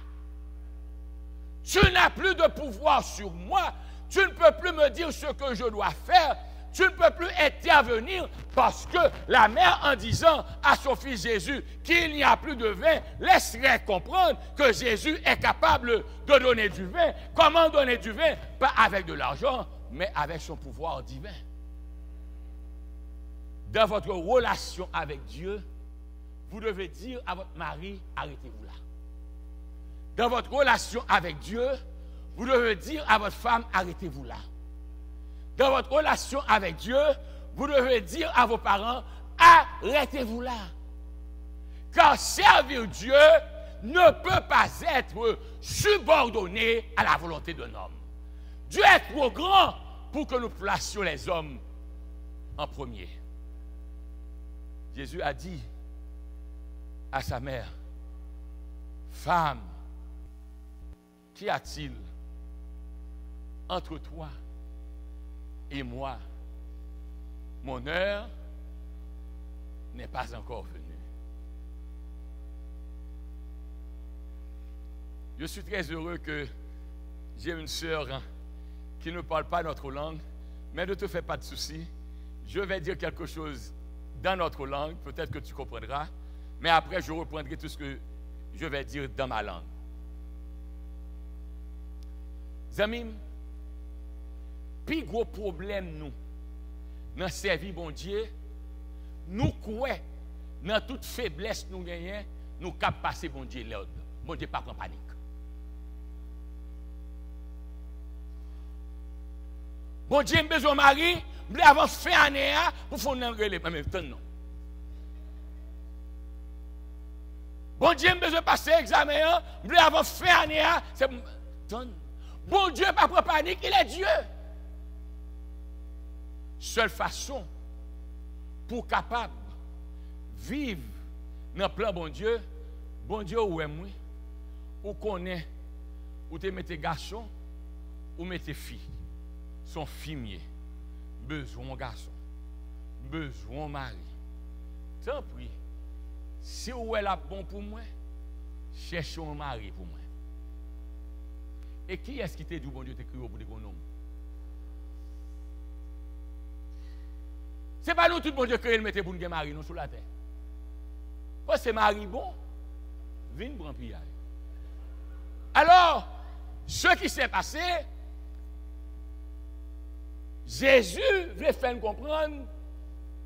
Tu n'as plus de pouvoir sur moi, tu ne peux plus me dire ce que je dois faire, tu ne peux plus intervenir parce que la mère, en disant à son fils Jésus qu'il n'y a plus de vin, laisserait comprendre que Jésus est capable de donner du vin. Comment donner du vin? Pas avec de l'argent, mais avec son pouvoir divin. Dans votre relation avec Dieu, vous devez dire à votre mari, arrêtez-vous là. Dans votre relation avec Dieu, vous devez dire à votre femme, arrêtez-vous là. Dans votre relation avec Dieu, vous devez dire à vos parents, arrêtez-vous là. Car servir Dieu ne peut pas être subordonné à la volonté d'un homme. Dieu est trop grand pour que nous placions les hommes en premier. Jésus a dit à sa mère, femme, qu'y a-t-il entre toi et moi? Mon heure n'est pas encore venue. Je suis très heureux que j'ai une sœur qui ne parle pas notre langue, mais ne te fais pas de soucis. Je vais dire quelque chose dans notre langue, peut-être que tu comprendras, mais après je reprendrai tout ce que je vais dire dans ma langue. Zamim, plus gros problème nous, dans servir bon Dieu, nous croyons, dans toute faiblesse nous gagnons, nous cap passer bon Dieu l'ordre. Bon Dieu pas prendre panique. Bon Dieu, j'ai besoin de mari, je avant fin année pour faire un relais, mais même temps non. Bon Dieu, j'ai besoin de passer l'examen, je avant fin année, c'est bon Dieu, pas prendre panique, il est Dieu. Seule façon pour capable vivre dans le plan bon Dieu, ou est moi, ou connaît, ou te mettez garçon, ou mettez fille. Son fimier, besoin garçon, besoin mari. Tant pis, si vous êtes là bon pour moi, cherchez un mari pour moi. Et qui est-ce qui t'a dit bon Dieu t'écrit pour des gros noms? Ce n'est pas nous tout bon Dieu qui mettez pour nous mari nous sur la terre. Parce que c'est mari bon, viens prendre prière. Alors, ce qui s'est passé, Jésus veut faire comprendre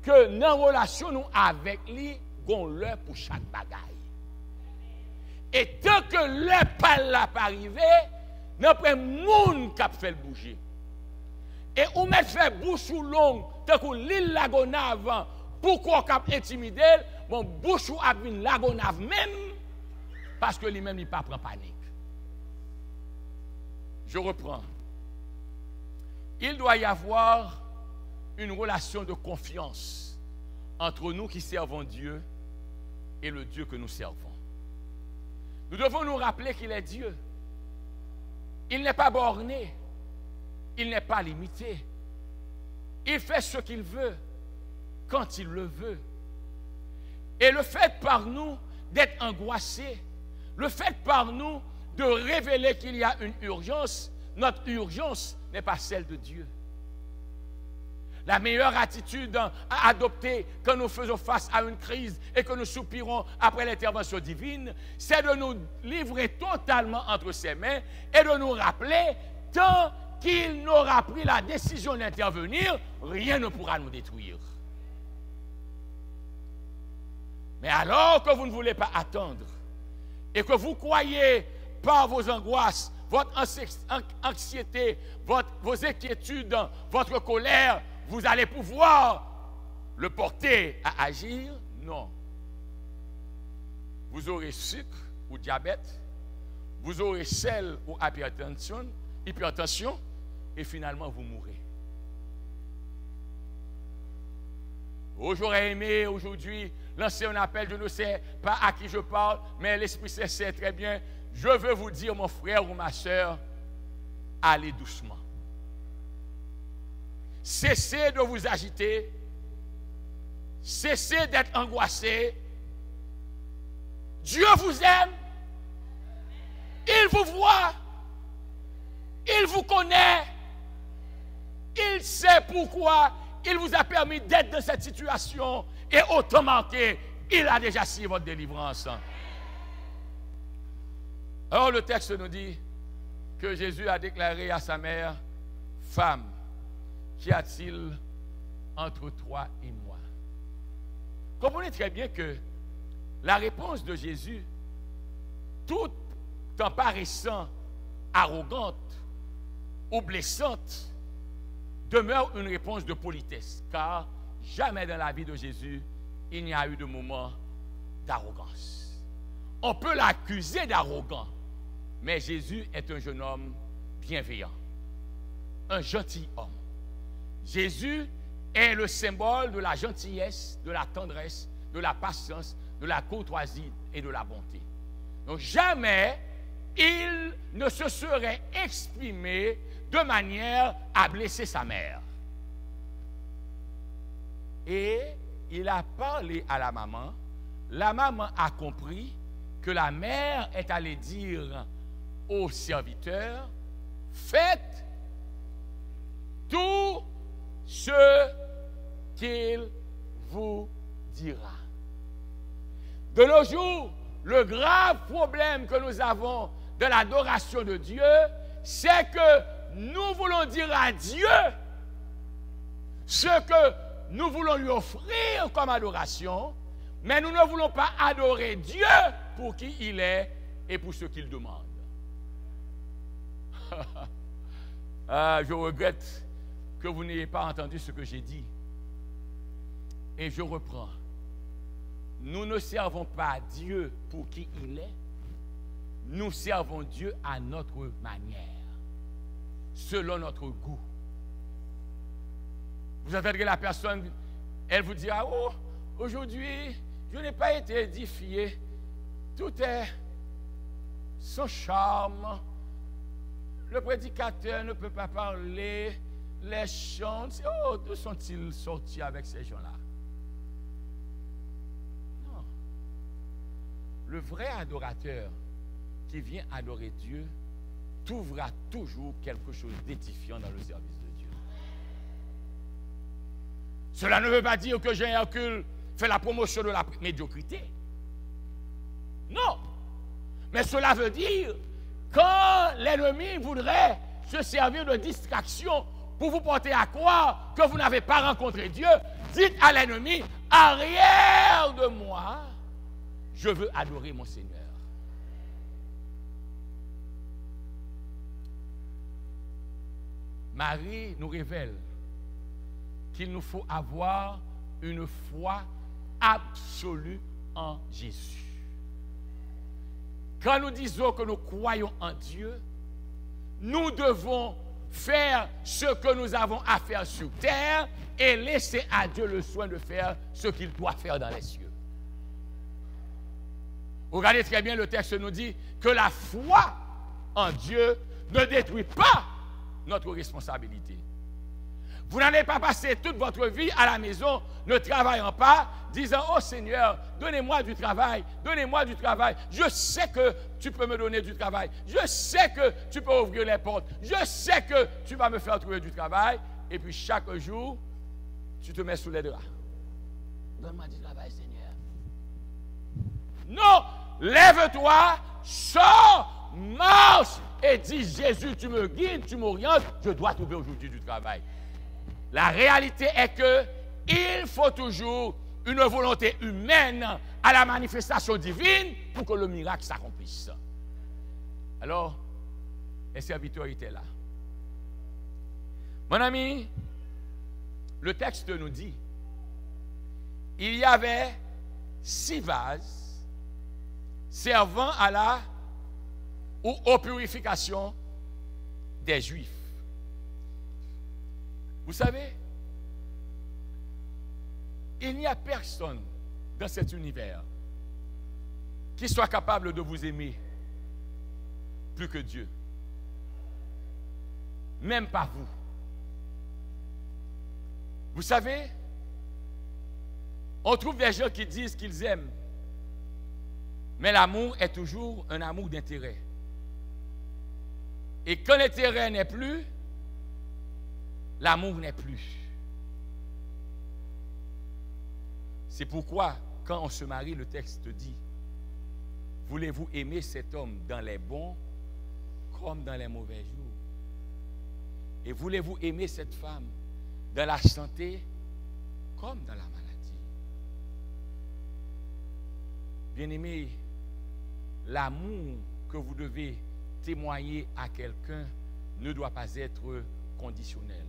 que dans la relation nous avec lui, on a l'heure pour chaque bagaille. Et tant que l'heure n'est pas arrivé, nous avons monde qui fait bouger. Et on met fait bouche ou longue, tant que l'île lagonave, pourquoi on intimider, bon bouche ou a une lagonave même, parce que lui-même il pas prend panique. Je reprends. Il doit y avoir une relation de confiance entre nous qui servons Dieu et le Dieu que nous servons. Nous devons nous rappeler qu'il est Dieu. Il n'est pas borné. Il n'est pas limité. Il fait ce qu'il veut, quand il le veut. Et le fait par nous d'être angoissés, le fait par nous de révéler qu'il y a une urgence, notre urgence n'est pas celle de Dieu. La meilleure attitude à adopter quand nous faisons face à une crise et que nous soupirons après l'intervention divine, c'est de nous livrer totalement entre ses mains et de nous rappeler, tant qu'il n'aura pris la décision d'intervenir, rien ne pourra nous détruire. Mais alors que vous ne voulez pas attendre et que vous croyez par vos angoisses, votre anxiété, vos inquiétudes, votre colère, vous allez pouvoir le porter à agir? Non. Vous aurez sucre ou diabète, vous aurez sel ou hypertension, et finalement vous mourrez. J'aurais aimé aujourd'hui lancer un appel, je ne sais pas à qui je parle, mais l'Esprit Saint sait très bien. Je veux vous dire, mon frère ou ma soeur, allez doucement. Cessez de vous agiter. Cessez d'être angoissé. Dieu vous aime. Il vous voit. Il vous connaît. Il sait pourquoi il vous a permis d'être dans cette situation et autant manqué, il a déjà signé votre délivrance. Alors le texte nous dit que Jésus a déclaré à sa mère, « Femme, qu'y a-t-il entre toi et moi ?» Comprenez très bien que la réponse de Jésus, tout en paraissant arrogante ou blessante, demeure une réponse de politesse, car jamais dans la vie de Jésus, il n'y a eu de moment d'arrogance. On peut l'accuser d'arrogant, mais Jésus est un jeune homme bienveillant, un gentil homme. Jésus est le symbole de la gentillesse, de la tendresse, de la patience, de la courtoisie et de la bonté. Donc jamais il ne se serait exprimé de manière à blesser sa mère. Et il a parlé à la maman a compris que la mère est allée dire aux serviteurs, faites tout ce qu'il vous dira. De nos jours, le grave problème que nous avons de l'adoration de Dieu, c'est que nous voulons dire à Dieu ce que nous voulons lui offrir comme adoration, mais nous ne voulons pas adorer Dieu pour qui il est et pour ce qu'il demande. Je regrette que vous n'ayez pas entendu ce que j'ai dit. Et je reprends. Nous ne servons pas Dieu pour qui il est. Nous servons Dieu à notre manière, selon notre goût. Vous entendrez la personne, elle vous dira, oh, aujourd'hui, je n'ai pas été édifié. Tout est sans charme. Le prédicateur ne peut pas parler. Les chants, oh, d'où sont-ils sortis avec ces gens-là? Non. Le vrai adorateur qui vient adorer Dieu trouvera toujours quelque chose d'édifiant dans le service de Dieu. Cela ne veut pas dire que Jean Hercule fait la promotion de la médiocrité. Non. Mais cela veut dire quand l'ennemi voudrait se servir de distraction pour vous porter à croire que vous n'avez pas rencontré Dieu, dites à l'ennemi, arrière de moi, je veux adorer mon Seigneur. Marie nous révèle qu'il nous faut avoir une foi absolue en Jésus. Quand nous disons que nous croyons en Dieu, nous devons faire ce que nous avons à faire sur terre et laisser à Dieu le soin de faire ce qu'il doit faire dans les cieux. Regardez très bien, le texte nous dit que la foi en Dieu ne détruit pas notre responsabilité. Vous n'allez pas passer toute votre vie à la maison ne travaillant pas, disant, oh Seigneur, donnez-moi du travail, donnez-moi du travail. Je sais que tu peux me donner du travail. Je sais que tu peux ouvrir les portes. Je sais que tu vas me faire trouver du travail. Et puis chaque jour, tu te mets sous les draps. Donne-moi du travail, Seigneur. Non, lève-toi, sors, marche et dis, Jésus, tu me guides, tu m'orientes, je dois trouver aujourd'hui du travail. La réalité est que il faut toujours une volonté humaine à la manifestation divine pour que le miracle s'accomplisse. Alors, les serviteurs étaient là. Mon ami, le texte nous dit, il y avait 6 vases servant à la ou aux purifications des Juifs. Vous savez, il n'y a personne dans cet univers qui soit capable de vous aimer plus que Dieu. Même pas vous. Vous savez, on trouve des gens qui disent qu'ils aiment, mais l'amour est toujours un amour d'intérêt. Et quand l'intérêt n'est plus, l'amour n'est plus. C'est pourquoi, quand on se marie, le texte dit, voulez-vous aimer cet homme dans les bons comme dans les mauvais jours? Et voulez-vous aimer cette femme dans la santé comme dans la maladie? Bien-aimés, l'amour que vous devez témoigner à quelqu'un ne doit pas être conditionnel.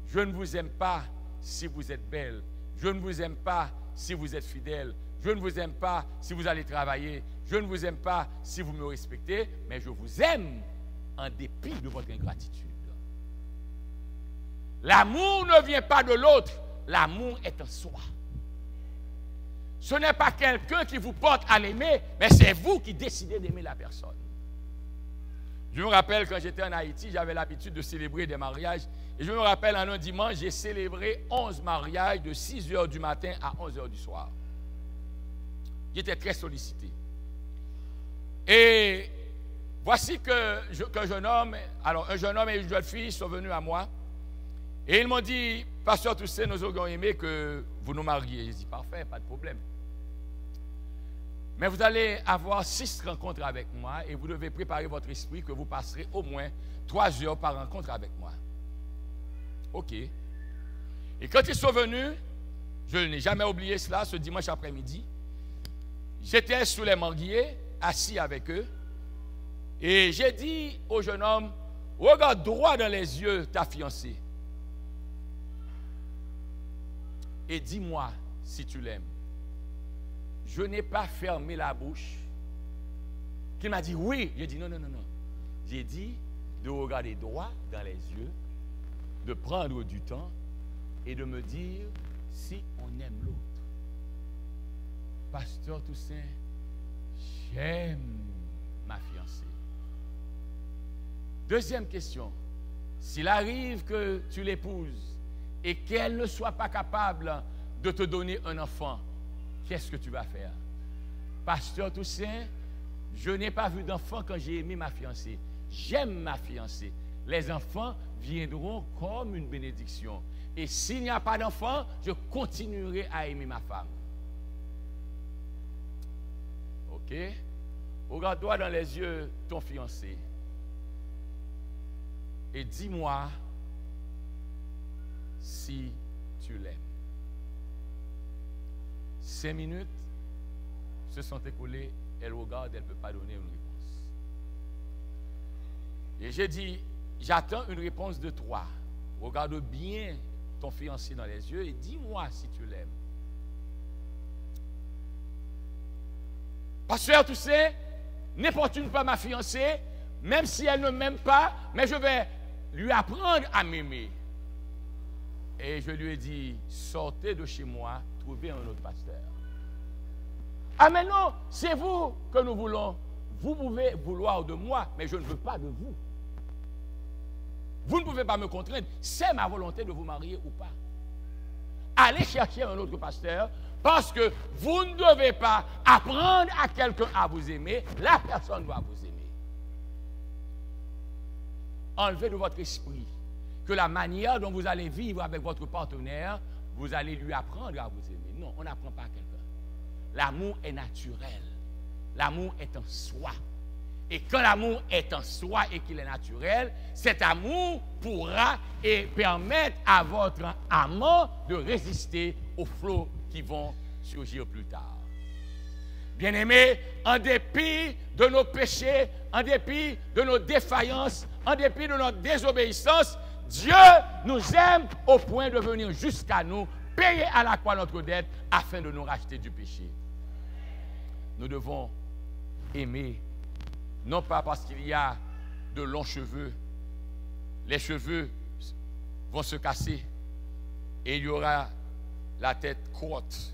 Je ne vous aime pas si vous êtes belle. Je ne vous aime pas si vous êtes fidèle. Je ne vous aime pas si vous allez travailler. Je ne vous aime pas si vous me respectez. Mais je vous aime en dépit de votre ingratitude. L'amour ne vient pas de l'autre. L'amour est en soi. Ce n'est pas quelqu'un qui vous porte à l'aimer, mais c'est vous qui décidez d'aimer la personne. Je me rappelle quand j'étais en Haïti, j'avais l'habitude de célébrer des mariages. Et je me rappelle, en un dimanche, j'ai célébré 11 mariages de 6 h du matin à 11 h du soir. J'étais très sollicité. Et voici qu'un jeune homme, alors un jeune homme et une jeune fille sont venus à moi. Et ils m'ont dit, Pasteur Toussaint, nous aurions aimé que vous nous mariez. J'ai dit, parfait, pas de problème. Mais vous allez avoir 6 rencontres avec moi et vous devez préparer votre esprit que vous passerez au moins 3 heures par rencontre avec moi. OK. Et quand ils sont venus, je n'ai jamais oublié cela, ce dimanche après-midi, j'étais sous les manguiers, assis avec eux, et j'ai dit au jeune homme, regarde droit dans les yeux ta fiancée et dis-moi si tu l'aimes. Je n'ai pas fermé la bouche. Il m'a dit oui. J'ai dit non. J'ai dit de regarder droit dans les yeux, de prendre du temps et de me dire si on aime l'autre. Pasteur Toussaint, j'aime ma fiancée. Deuxième question. S'il arrive que tu l'épouses et qu'elle ne soit pas capable de te donner un enfant, qu'est-ce que tu vas faire? Pasteur Toussaint, je n'ai pas vu d'enfant quand j'ai aimé ma fiancée. J'aime ma fiancée. Les enfants viendront comme une bénédiction. Et s'il n'y a pas d'enfant, je continuerai à aimer ma femme. OK? Regarde-toi dans les yeux ton fiancé. Et dis-moi si tu l'aimes. 5 minutes se sont écoulées, elle regarde, elle ne peut pas donner une réponse. Et j'ai dit, j'attends une réponse de toi. Regarde bien ton fiancé dans les yeux et dis-moi si tu l'aimes. Pasteur Toussaint, n'importune pas ma fiancée, même si elle ne m'aime pas, mais je vais lui apprendre à m'aimer. Et je lui ai dit, sortez de chez moi, trouvez un autre pasteur. Ah mais non, c'est vous que nous voulons. Vous pouvez vouloir de moi, mais je ne veux pas de vous. Vous ne pouvez pas me contraindre. C'est ma volonté de vous marier ou pas. Allez chercher un autre pasteur parce que vous ne devez pas apprendre à quelqu'un à vous aimer. La personne doit vous aimer. Enlevez de votre esprit que la manière dont vous allez vivre avec votre partenaire, vous allez lui apprendre à vous aimer. Non, on n'apprend pas à quelqu'un. L'amour est naturel. L'amour est en soi. Et quand l'amour est en soi et qu'il est naturel, cet amour pourra et permettre à votre amant de résister aux flots qui vont surgir plus tard. Bien-aimés, en dépit de nos péchés, en dépit de nos défaillances, en dépit de notre désobéissance, Dieu nous aime au point de venir jusqu'à nous, payer à la croix notre dette afin de nous racheter du péché. Nous devons aimer, non pas parce qu'il y a de longs cheveux, les cheveux vont se casser et il y aura la tête courte.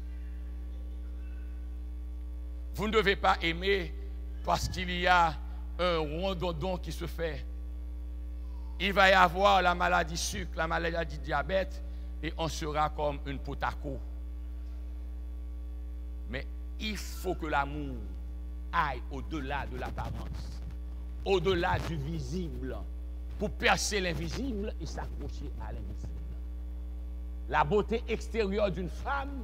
Vous ne devez pas aimer parce qu'il y a un rondondon qui se fait. Il va y avoir la maladie sucre, la maladie diabète et on sera comme une potako. Mais il faut que l'amour aille au-delà de l'apparence, au-delà du visible, pour percer l'invisible et s'accrocher à l'invisible. La beauté extérieure d'une femme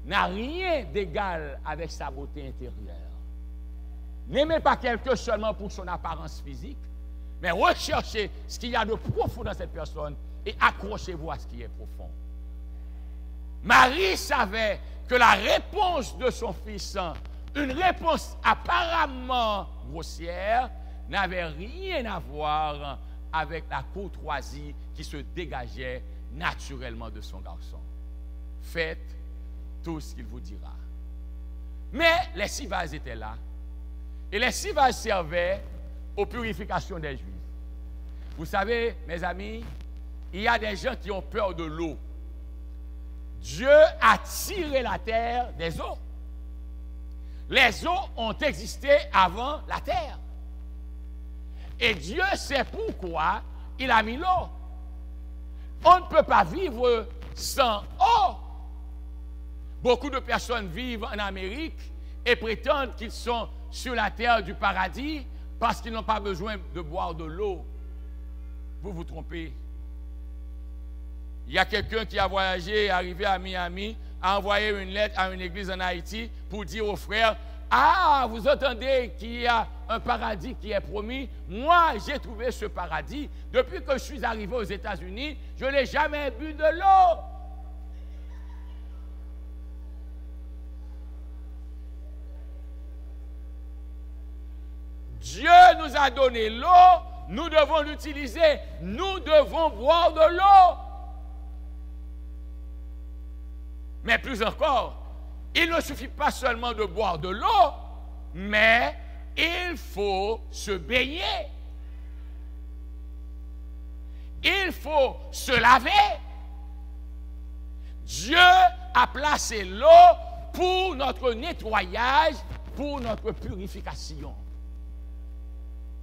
n'a rien d'égal avec sa beauté intérieure. N'aimez pas quelqu'un seulement pour son apparence physique, mais recherchez ce qu'il y a de profond dans cette personne et accrochez-vous à ce qui est profond. Marie savait que la réponse de son fils, une réponse apparemment grossière, n'avait rien à voir avec la courtoisie qui se dégageait naturellement de son garçon. Faites tout ce qu'il vous dira. Mais les 6 vases étaient là, et les 6 vases servaient aux purifications des Juifs. Vous savez, mes amis, il y a des gens qui ont peur de l'eau. Dieu a tiré la terre des eaux. Les eaux ont existé avant la terre. Et Dieu sait pourquoi il a mis l'eau. On ne peut pas vivre sans eau. Beaucoup de personnes vivent en Amérique et prétendent qu'ils sont sur la terre du paradis parce qu'ils n'ont pas besoin de boire de l'eau. Vous vous trompez. Il y a quelqu'un qui a voyagé, arrivé à Miami, a envoyé une lettre à une église en Haïti pour dire aux frères, « Ah, vous entendez qu'il y a un paradis qui est promis? Moi, j'ai trouvé ce paradis. Depuis que je suis arrivé aux États-Unis, je n'ai jamais bu de l'eau. » Dieu nous a donné l'eau, nous devons l'utiliser, nous devons boire de l'eau. Mais plus encore, il ne suffit pas seulement de boire de l'eau, mais il faut se baigner. Il faut se laver. Dieu a placé l'eau pour notre nettoyage, pour notre purification.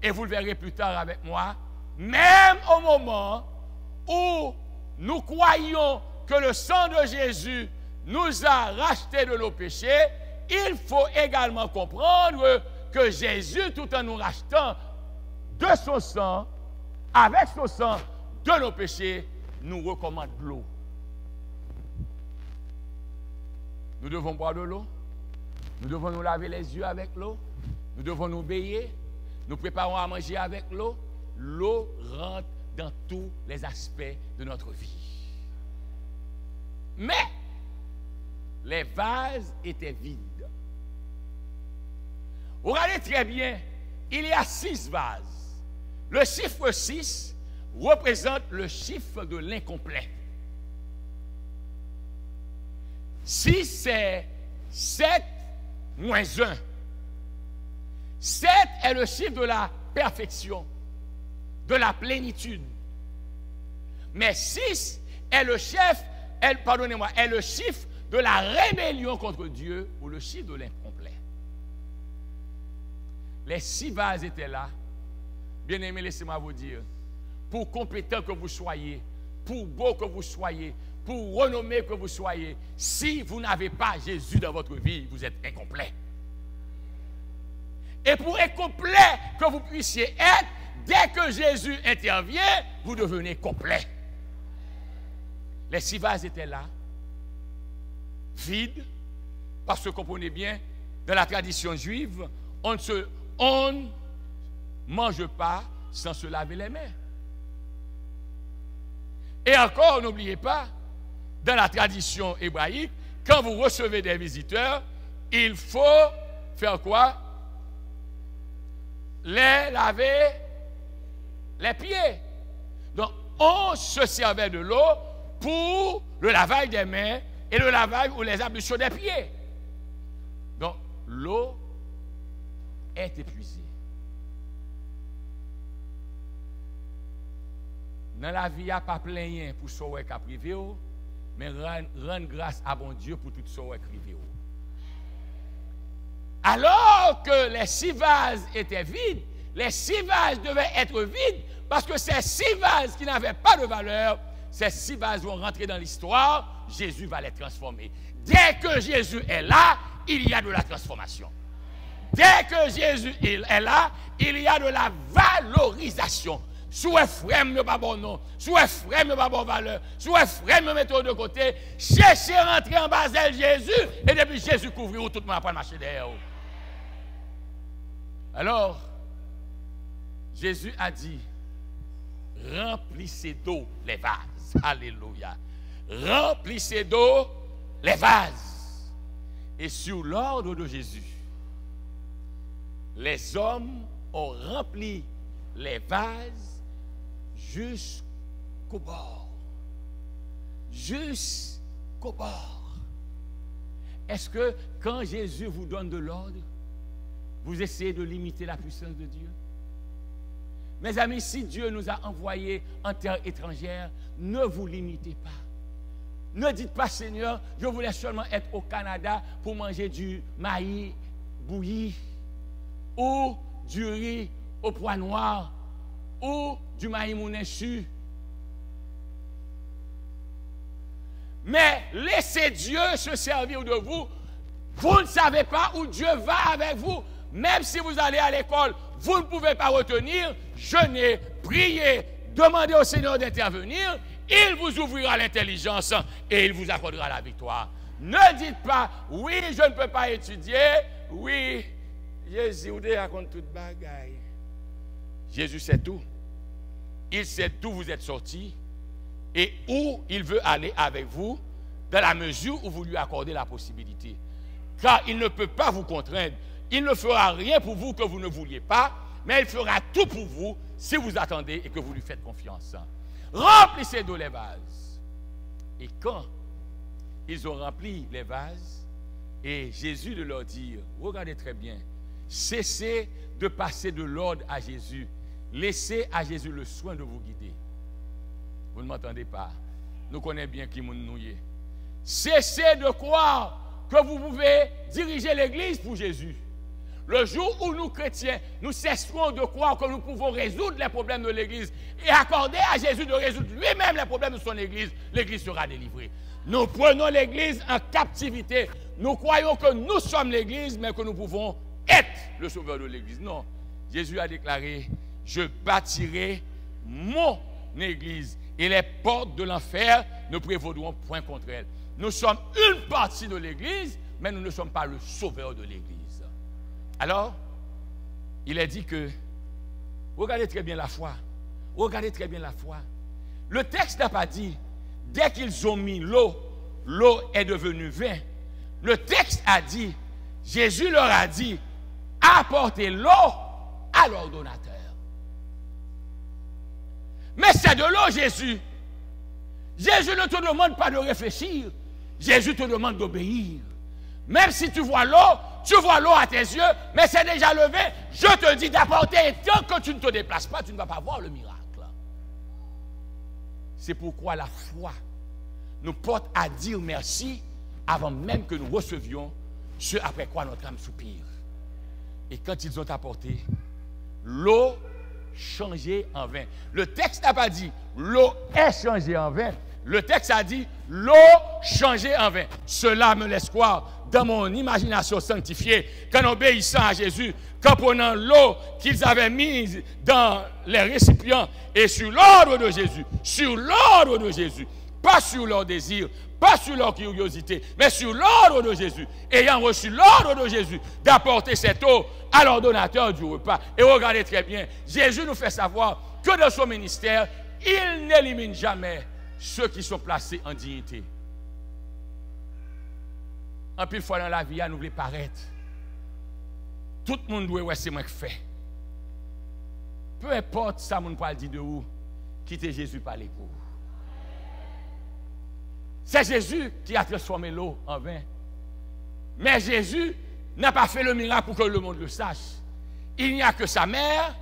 Et vous le verrez plus tard avec moi, même au moment où nous croyons que le sang de Jésus nous a racheté de nos péchés, il faut également comprendre que Jésus, tout en nous rachetant de son sang, avec son sang, de nos péchés, nous recommande l'eau. Nous devons boire de l'eau, nous devons nous laver les yeux avec l'eau, nous devons nous baigner, nous préparons à manger avec l'eau. L'eau rentre dans tous les aspects de notre vie. Mais les vases étaient vides. Regardez très bien, il y a 6 vases. Le chiffre 6 représente le chiffre de l'incomplet. 6, c'est 7 moins 1. 7 est le chiffre de la perfection, de la plénitude. Mais 6 est le chiffre, est le chiffre de la rébellion contre Dieu ou le chiffre de l'incomplet. Les 6 vases étaient là. Bien-aimés, laissez-moi vous dire, pour compétent que vous soyez, pour beau que vous soyez, pour renommé que vous soyez, si vous n'avez pas Jésus dans votre vie, vous êtes incomplet. Et pour être complet que vous puissiez être, dès que Jésus intervient, vous devenez complet. Les 6 vases étaient là, vides, parce que comprenez bien, dans la tradition juive, on ne mange pas sans se laver les mains. Et encore, n'oubliez pas, dans la tradition hébraïque, quand vous recevez des visiteurs, il faut faire quoi? Les laver les pieds. Donc, on se servait de l'eau pour le lavage des mains et le lavage ou les ablutions des pieds. Donc, l'eau est épuisée. Dans la vie, il n'y a pas plein pour sauver qu'à privé, mais rendre grâce à bon Dieu pour tout sauver privé. Alors que les 6 vases étaient vides, les 6 vases devaient être vides parce que ces 6 vases qui n'avaient pas de valeur, ces 6 vases vont rentrer dans l'histoire, Jésus va les transformer. Dès que Jésus est là, il y a de la transformation. Dès que Jésus est là, il y a de la valorisation. Sous frère, me pas bon nom. Sous frère, me pas bon valeur. Sous frère, me mettre de côté. Cherchez à rentrer en bas de Jésus. Et depuis Jésus couvrir, tout le monde va marcher derrière. Alors, Jésus a dit, remplissez d'eau les vases. Alléluia. Remplissez d'eau les vases. Et sur l'ordre de Jésus, les hommes ont rempli les vases jusqu'au bord. Jusqu'au bord. Est-ce que quand Jésus vous donne de l'ordre, vous essayez de limiter la puissance de Dieu? Mes amis, si Dieu nous a envoyés en terre étrangère, ne vous limitez pas. Ne dites pas, Seigneur, je voulais seulement être au Canada pour manger du maïs bouilli, ou du riz au pois noir, ou du maïs mounessu. Mais laissez Dieu se servir de vous. Vous ne savez pas où Dieu va avec vous. Même si vous allez à l'école, vous ne pouvez pas retenir, jeûner, prier, demandez au Seigneur d'intervenir. Il vous ouvrira l'intelligence et il vous accordera la victoire. Ne dites pas, oui, je ne peux pas étudier. Oui, Jésus vous raconte toute bagaille. Jésus sait tout. Il sait d'où vous êtes sortis et où il veut aller avec vous, dans la mesure où vous lui accordez la possibilité. Car il ne peut pas vous contraindre. Il ne fera rien pour vous que vous ne vouliez pas, mais il fera tout pour vous si vous attendez et que vous lui faites confiance. Remplissez d'eau les vases. Et quand ils ont rempli les vases, et Jésus de leur dire, regardez très bien, cessez de passer de l'ordre à Jésus. Laissez à Jésus le soin de vous guider. Vous ne m'entendez pas. Nous connaissons bien qui nous est. Cessez de croire que vous pouvez diriger l'Église pour Jésus. Le jour où nous, chrétiens, nous cesserons de croire que nous pouvons résoudre les problèmes de l'Église et accorder à Jésus de résoudre lui-même les problèmes de son Église, l'Église sera délivrée. Nous prenons l'Église en captivité. Nous croyons que nous sommes l'Église, mais que nous pouvons être le sauveur de l'Église. Non. Jésus a déclaré, je bâtirai mon Église et les portes de l'enfer ne prévaudront point contre elle. Nous sommes une partie de l'Église, mais nous ne sommes pas le sauveur de l'Église. Alors, il est dit que, regardez très bien la foi. Regardez très bien la foi. Le texte n'a pas dit, dès qu'ils ont mis l'eau, l'eau est devenue vin. Le texte a dit, Jésus leur a dit, apportez l'eau à l'ordonnateur. Mais c'est de l'eau, Jésus. Jésus ne te demande pas de réfléchir. Jésus te demande d'obéir. Même si tu vois l'eau à tes yeux, mais c'est déjà levé. Je te dis d'apporter, et tant que tu ne te déplaces pas, tu ne vas pas voir le miracle. C'est pourquoi la foi nous porte à dire merci avant même que nous recevions ce après quoi notre âme soupire. Et quand ils ont apporté, l'eau changée en vin. Le texte n'a pas dit l'eau est changée en vin. Le texte a dit l'eau changée en vin. Cela me laisse croire dans mon imagination sanctifiée qu'en obéissant à Jésus, qu'en prenant l'eau qu'ils avaient mise dans les récipients et sur l'ordre de Jésus, pas sur leur désir, pas sur leur curiosité, mais sur l'ordre de Jésus, ayant reçu l'ordre de Jésus d'apporter cette eau à l'ordonnateur du repas. Et regardez très bien, Jésus nous fait savoir que dans son ministère, il n'élimine jamais ceux qui sont placés en dignité. En pile fois dans la vie, nous voulons paraître. Tout le monde doit voir c'est moi qui fais. Peu importe ça, mon parle dit de où, quittez Jésus par les coups. C'est Jésus qui a transformé l'eau en vin. Mais Jésus n'a pas fait le miracle pour que le monde le sache. Il n'y a que sa mère,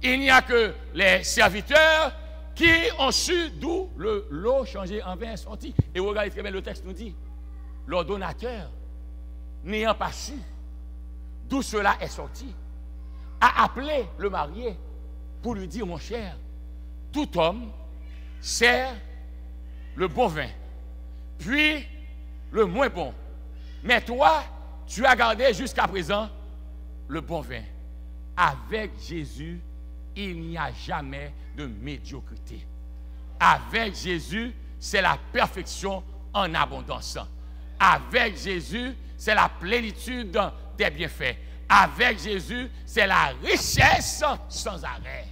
il n'y a que les serviteurs qui ont su d'où l'eau changée en vin est sortie. Et regardez très bien, le texte nous dit, l'ordonnateur, n'ayant pas su d'où cela est sorti, a appelé le marié pour lui dire, mon cher, tout homme sert le bon vin, puis le moins bon. Mais toi, tu as gardé jusqu'à présent le bon vin. Avec Jésus, il n'y a jamais de médiocrité. Avec Jésus, c'est la perfection en abondance. Avec Jésus, c'est la plénitude des bienfaits. Avec Jésus, c'est la richesse sans arrêt.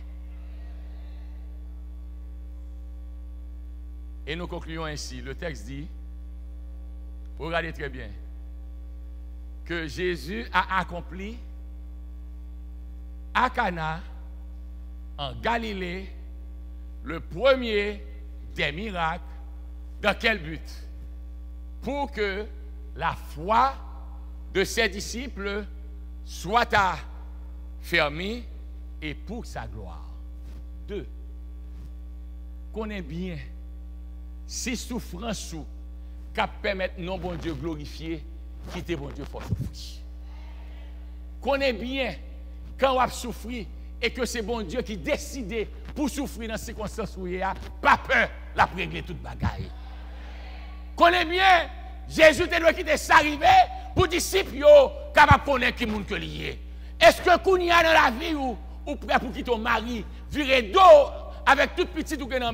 Et nous concluons ainsi. Le texte dit, regardez très bien, que Jésus a accompli à Cana, en Galilée, le premier des miracles. Dans quel but? Pour que la foi de ses disciples soit affermie et pour sa gloire. 2. Connais bien si souffrance ou qui permettre non bon Dieu glorifier, quitter bon Dieu pour souffrir. Connais bien quand on a souffert et que c'est bon Dieu qui décide pour souffrir dans ces circonstances où il y a pas peur, la régler toute bagaille. Connais bien, Jésus te doit quitter s'arriver pour disciples capable connaître qui monde que lié. Est-ce que qu'on y a dans la vie ou prêt pour quitter ton mari, virer dos avec toute petite ou que non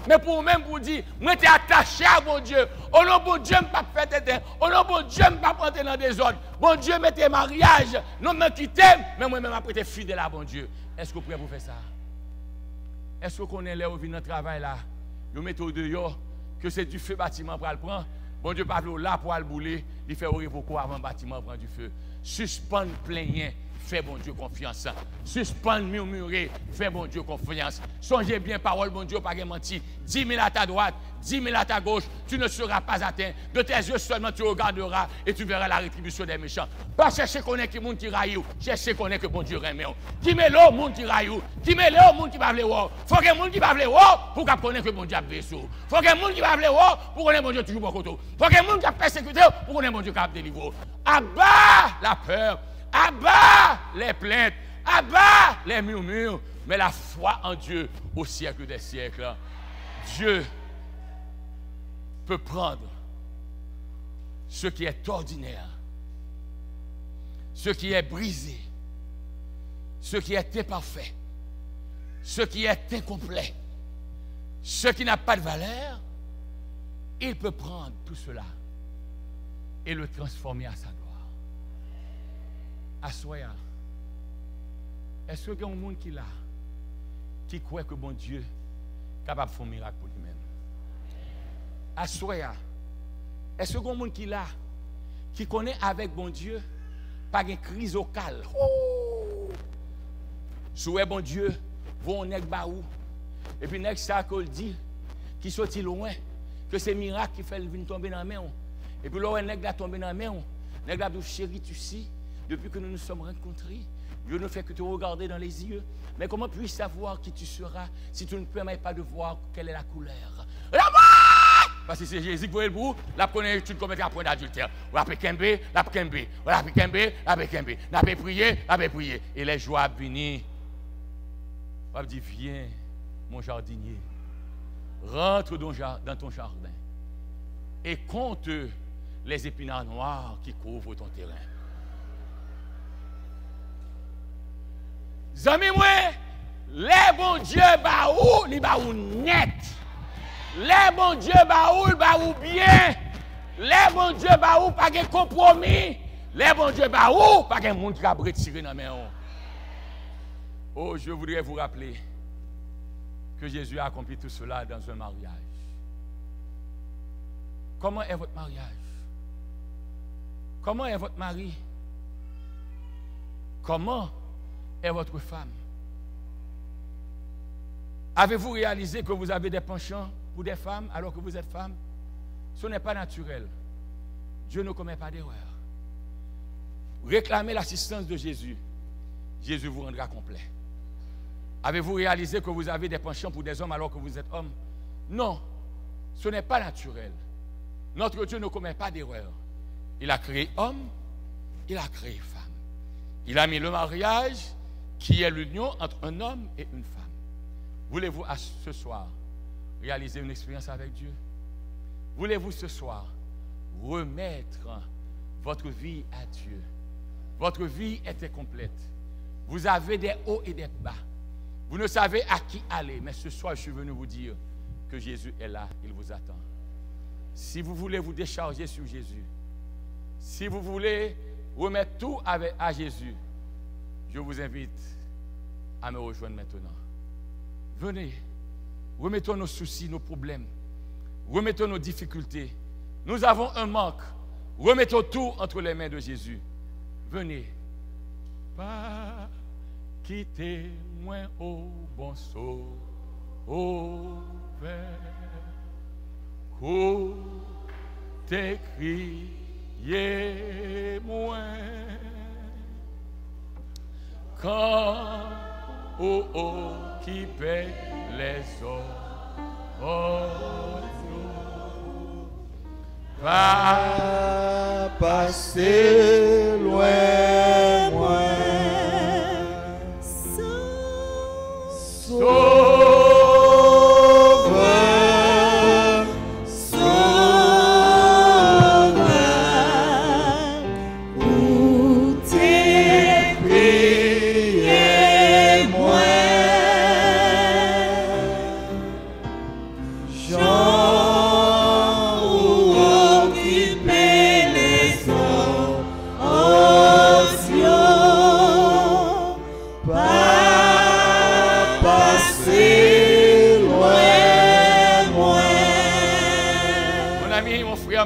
mais pour même pour dire moi t'es attaché à bon Dieu. Oh non bon Dieu me pas faire tête. Oh non bon Dieu me pas prendre dans des ordres. Bon Dieu mettez mariage, non me quitter mais moi même après t'es fidèle à bon Dieu. Est-ce que vous prêt pour faire ça? Est-ce que qu'on est là au vin dans travail là, vous mettez au dehors que c'est du feu bâtiment pour le prendre. Bon Dieu pas là pour le bouler, il fait au repos avant le bâtiment prend du feu. Suspendre plaignant, fais bon Dieu confiance. Suspendre murmurer, fais bon Dieu confiance. Songez bien parole bon Dieu pas menti. 10 000 à ta droite, 10 000 à ta gauche, tu ne seras pas atteint. De tes yeux seulement tu regarderas et tu verras la rétribution des méchants. Pas chercher qu'on est qui monde qui raille, chercher qu'on est que bon Dieu remet. Qui met l'eau monde qui raille, qui met l'eau monde qui va vle wo. Faut que monde qui va vle wo pour qu'on connaisse que bon Dieu a vaisseau. Faut que monde qui va vle wo pour qu'on ait bon Dieu toujours bon côté. Faut que monde qui a persécuté pour qu'on ait bon Dieu qui a délivré. Abat la peur, abat les plaintes, abat les murmures, mais la foi en Dieu au siècle des siècles. Dieu peut prendre ce qui est ordinaire, ce qui est brisé, ce qui est imparfait, ce qui est incomplet, ce qui n'a pas de valeur. Il peut prendre tout cela et le transformer à sa gloire. Assoya, est-ce qu'il y a un monde qui là, qui croit que bon Dieu est capable de faire un miracle pour lui-même? Assoya, est-ce qu'il y a un monde qui là, qui connaît avec bon Dieu, pas une crise au calme? Souhait bon Dieu, vous nèg baou, et puis nèg ça qu'on dit, qui sorti loin, que c'est miracle qui fait venir tomber dans la main. Et puis là, nèg la tomber dans la main, nèg la dit chérie, tu sais, depuis que nous nous sommes rencontrés, Dieu ne fait que te regarder dans les yeux. Mais comment puis-je savoir qui tu seras si tu ne permets pas de voir quelle est la couleur? Parce que c'est Jésus qui voit le bout, la connaît tu commettre un point d'adultère. La pékembe, la pékembe, la pékembe, la pékembe. La prier, la prier. Et les joies bénies. On dit viens, mon jardinier, rentre dans ton jardin et compte les épinards noirs qui couvrent ton terrain. Zami moi, les bons dieux baou, li baou net. Les bons dieux baou bien. Les bons dieux baou pas de compromis. Les bons dieux baou pas de monde qui a retiré dans main. Oh, je voudrais vous rappeler que Jésus a accompli tout cela dans un mariage. Comment est votre mariage? Comment est votre mari? Comment est votre femme? Avez-vous réalisé que vous avez des penchants pour des femmes alors que vous êtes femme? Ce n'est pas naturel. Dieu ne commet pas d'erreur. Réclamez l'assistance de Jésus. Jésus vous rendra complet. Avez-vous réalisé que vous avez des penchants pour des hommes alors que vous êtes homme? Non, ce n'est pas naturel. Notre Dieu ne commet pas d'erreur. Il a créé homme, il a créé femme. Il a mis le mariage qui est l'union entre un homme et une femme. Voulez-vous ce soir réaliser une expérience avec Dieu? Voulez-vous ce soir remettre votre vie à Dieu? Votre vie est incomplète. Vous avez des hauts et des bas. Vous ne savez à qui aller, mais ce soir, je suis venu vous dire que Jésus est là, il vous attend. Si vous voulez vous décharger sur Jésus, si vous voulez remettre tout à Jésus, je vous invite à me rejoindre maintenant. Venez, remettons nos soucis, nos problèmes, remettons nos difficultés. Nous avons un manque. Remettons tout entre les mains de Jésus. Venez. Pas quitter moi au bon sauveur. T'écrier moi. Quand occupait les hommes. Va passer loin, moi. Sauveur, sauveur, où t'es prié, moi.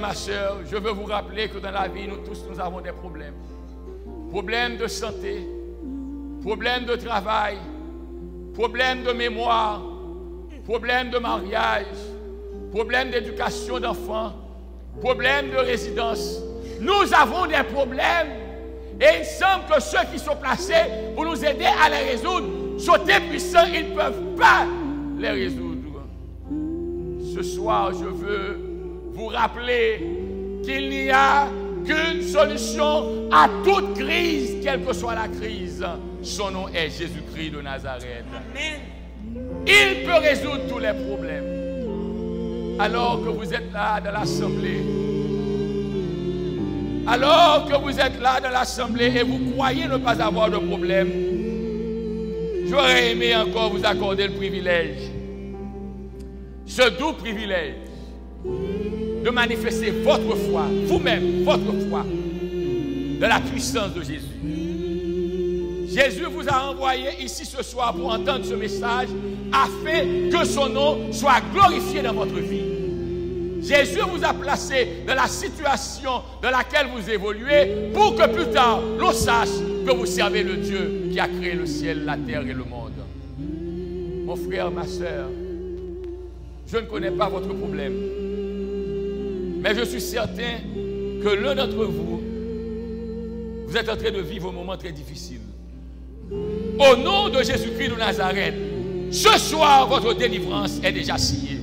Ma soeur, je veux vous rappeler que dans la vie, nous tous, nous avons des problèmes. Problèmes de santé, problèmes de travail, problèmes de mémoire, problèmes de mariage, problèmes d'éducation d'enfants, problèmes de résidence. Nous avons des problèmes et il semble que ceux qui sont placés pour nous aider à les résoudre sont impuissants, ils ne peuvent pas les résoudre. Ce soir, je veux vous rappeler qu'il n'y a qu'une solution à toute crise, quelle que soit la crise. Son nom est Jésus-Christ de Nazareth. Amen. Il peut résoudre tous les problèmes. Alors que vous êtes là dans l'assemblée, et vous croyez ne pas avoir de problème, j'aurais aimé encore vous accorder le privilège, ce doux privilège, de manifester votre foi, vous-même, votre foi, de la puissance de Jésus. Jésus vous a envoyé ici ce soir pour entendre ce message afin que son nom soit glorifié dans votre vie. Jésus vous a placé dans la situation dans laquelle vous évoluez pour que plus tard, l'on sache que vous servez le Dieu qui a créé le ciel, la terre et le monde. Mon frère, ma soeur, je ne connais pas votre problème. Mais je suis certain que l'un d'entre vous, vous êtes en train de vivre un moment très difficile. Au nom de Jésus-Christ de Nazareth, ce soir, votre délivrance est déjà signée.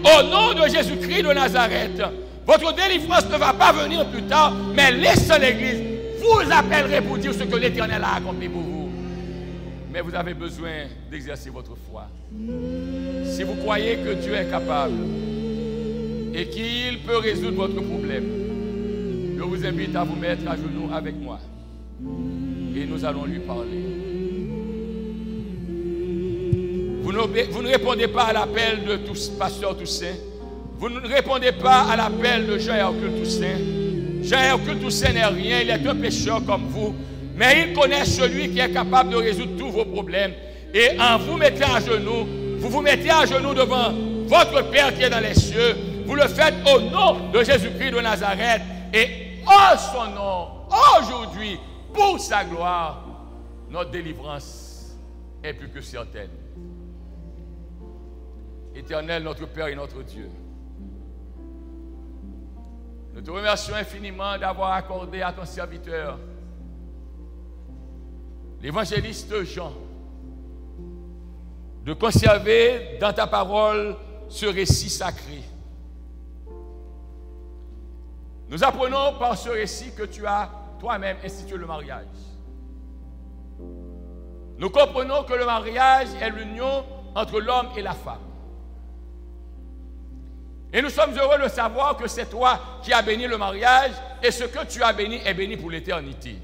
Au nom de Jésus-Christ de Nazareth, votre délivrance ne va pas venir plus tard, mais laissez l'Église. Vous appellerez pour dire ce que l'Éternel a accompli pour vous. Mais vous avez besoin d'exercer votre foi. Si vous croyez que Dieu est capable et qu'il peut résoudre votre problème, je vous invite à vous mettre à genoux avec moi et nous allons lui parler. Vous ne répondez pas à l'appel de Pasteur Toussaint. Vous ne répondez pas à l'appel de Jean-Hercule Toussaint. Jean-Hercule Toussaint n'est rien, il est un pécheur comme vous, mais il connaît celui qui est capable de résoudre tous vos problèmes. Et en vous mettant à genoux, vous vous mettez à genoux devant votre Père qui est dans les cieux. Vous le faites au nom de Jésus-Christ de Nazareth. Et en son nom, aujourd'hui, pour sa gloire, notre délivrance est plus que certaine. Éternel, notre Père et notre Dieu, nous te remercions infiniment d'avoir accordé à ton serviteur, l'évangéliste Jean, de conserver dans ta parole ce récit sacré. Nous apprenons par ce récit que tu as toi-même institué le mariage. Nous comprenons que le mariage est l'union entre l'homme et la femme. Et nous sommes heureux de savoir que c'est toi qui as béni le mariage et ce que tu as béni est béni pour l'éternité.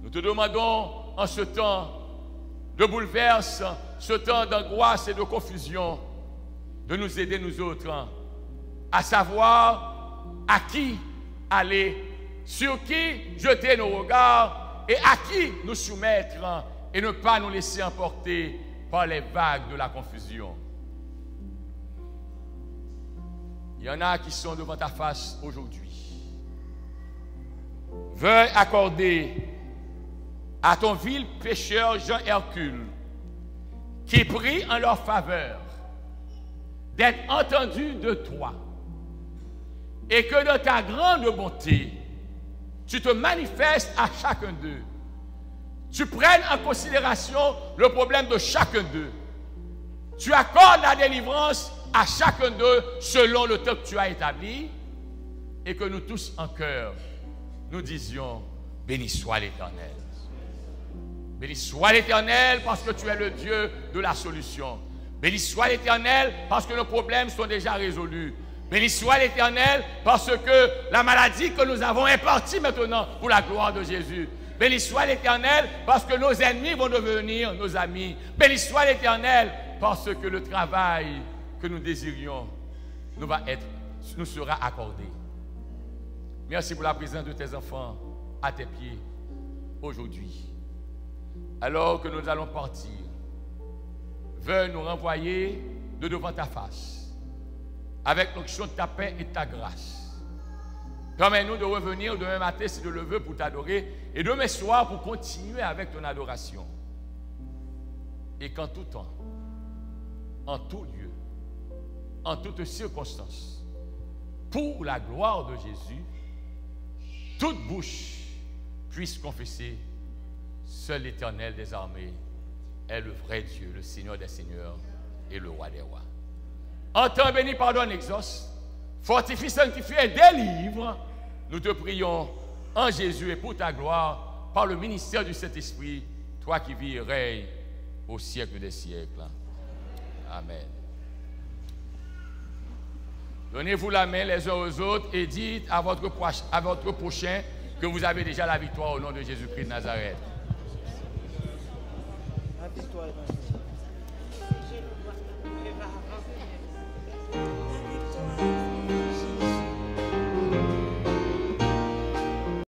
Nous te demandons en ce temps de bouleverse, ce temps d'angoisse et de confusion, de nous aider nous autres à savoir à qui aller, sur qui jeter nos regards et à qui nous soumettre et ne pas nous laisser emporter par les vagues de la confusion. Il y en a qui sont devant ta face aujourd'hui. Veuille accorder à ton vil pécheur Jean Hercule, qui prie en leur faveur, d'être entendu de toi, et que de ta grande bonté, tu te manifestes à chacun d'eux. Tu prennes en considération le problème de chacun d'eux. Tu accordes la délivrance à chacun d'eux selon le temps que tu as établi, et que nous tous en cœur, nous disions, béni soit l'Éternel. Béni soit l'Éternel parce que tu es le Dieu de la solution. Béni soit l'Éternel parce que nos problèmes sont déjà résolus. Béni soit l'Éternel parce que la maladie que nous avons est partie maintenant pour la gloire de Jésus. Béni soit l'Éternel parce que nos ennemis vont devenir nos amis. Béni soit l'Éternel parce que le travail que nous désirions nous sera accordé. Merci pour la présence de tes enfants à tes pieds aujourd'hui. Alors que nous allons partir, veuille nous renvoyer de devant ta face, avec l'onction de ta paix et de ta grâce. Permets-nous de revenir demain matin, si Dieu le veut, pour t'adorer, et demain soir pour continuer avec ton adoration. Et qu'en tout temps, en tout lieu, en toutes circonstances, pour la gloire de Jésus, toute bouche puisse confesser: seul l'Éternel des armées est le vrai Dieu, le Seigneur des seigneurs et le roi des rois. Entends, béni, pardonne, exauce, fortifie, sanctifie et délivre. Nous te prions en Jésus et pour ta gloire, par le ministère du Saint-Esprit, toi qui vis et règnes au siècle des siècles. Amen. Donnez-vous la main les uns aux autres et dites à votre prochain que vous avez déjà la victoire au nom de Jésus-Christ de Nazareth. La victoire est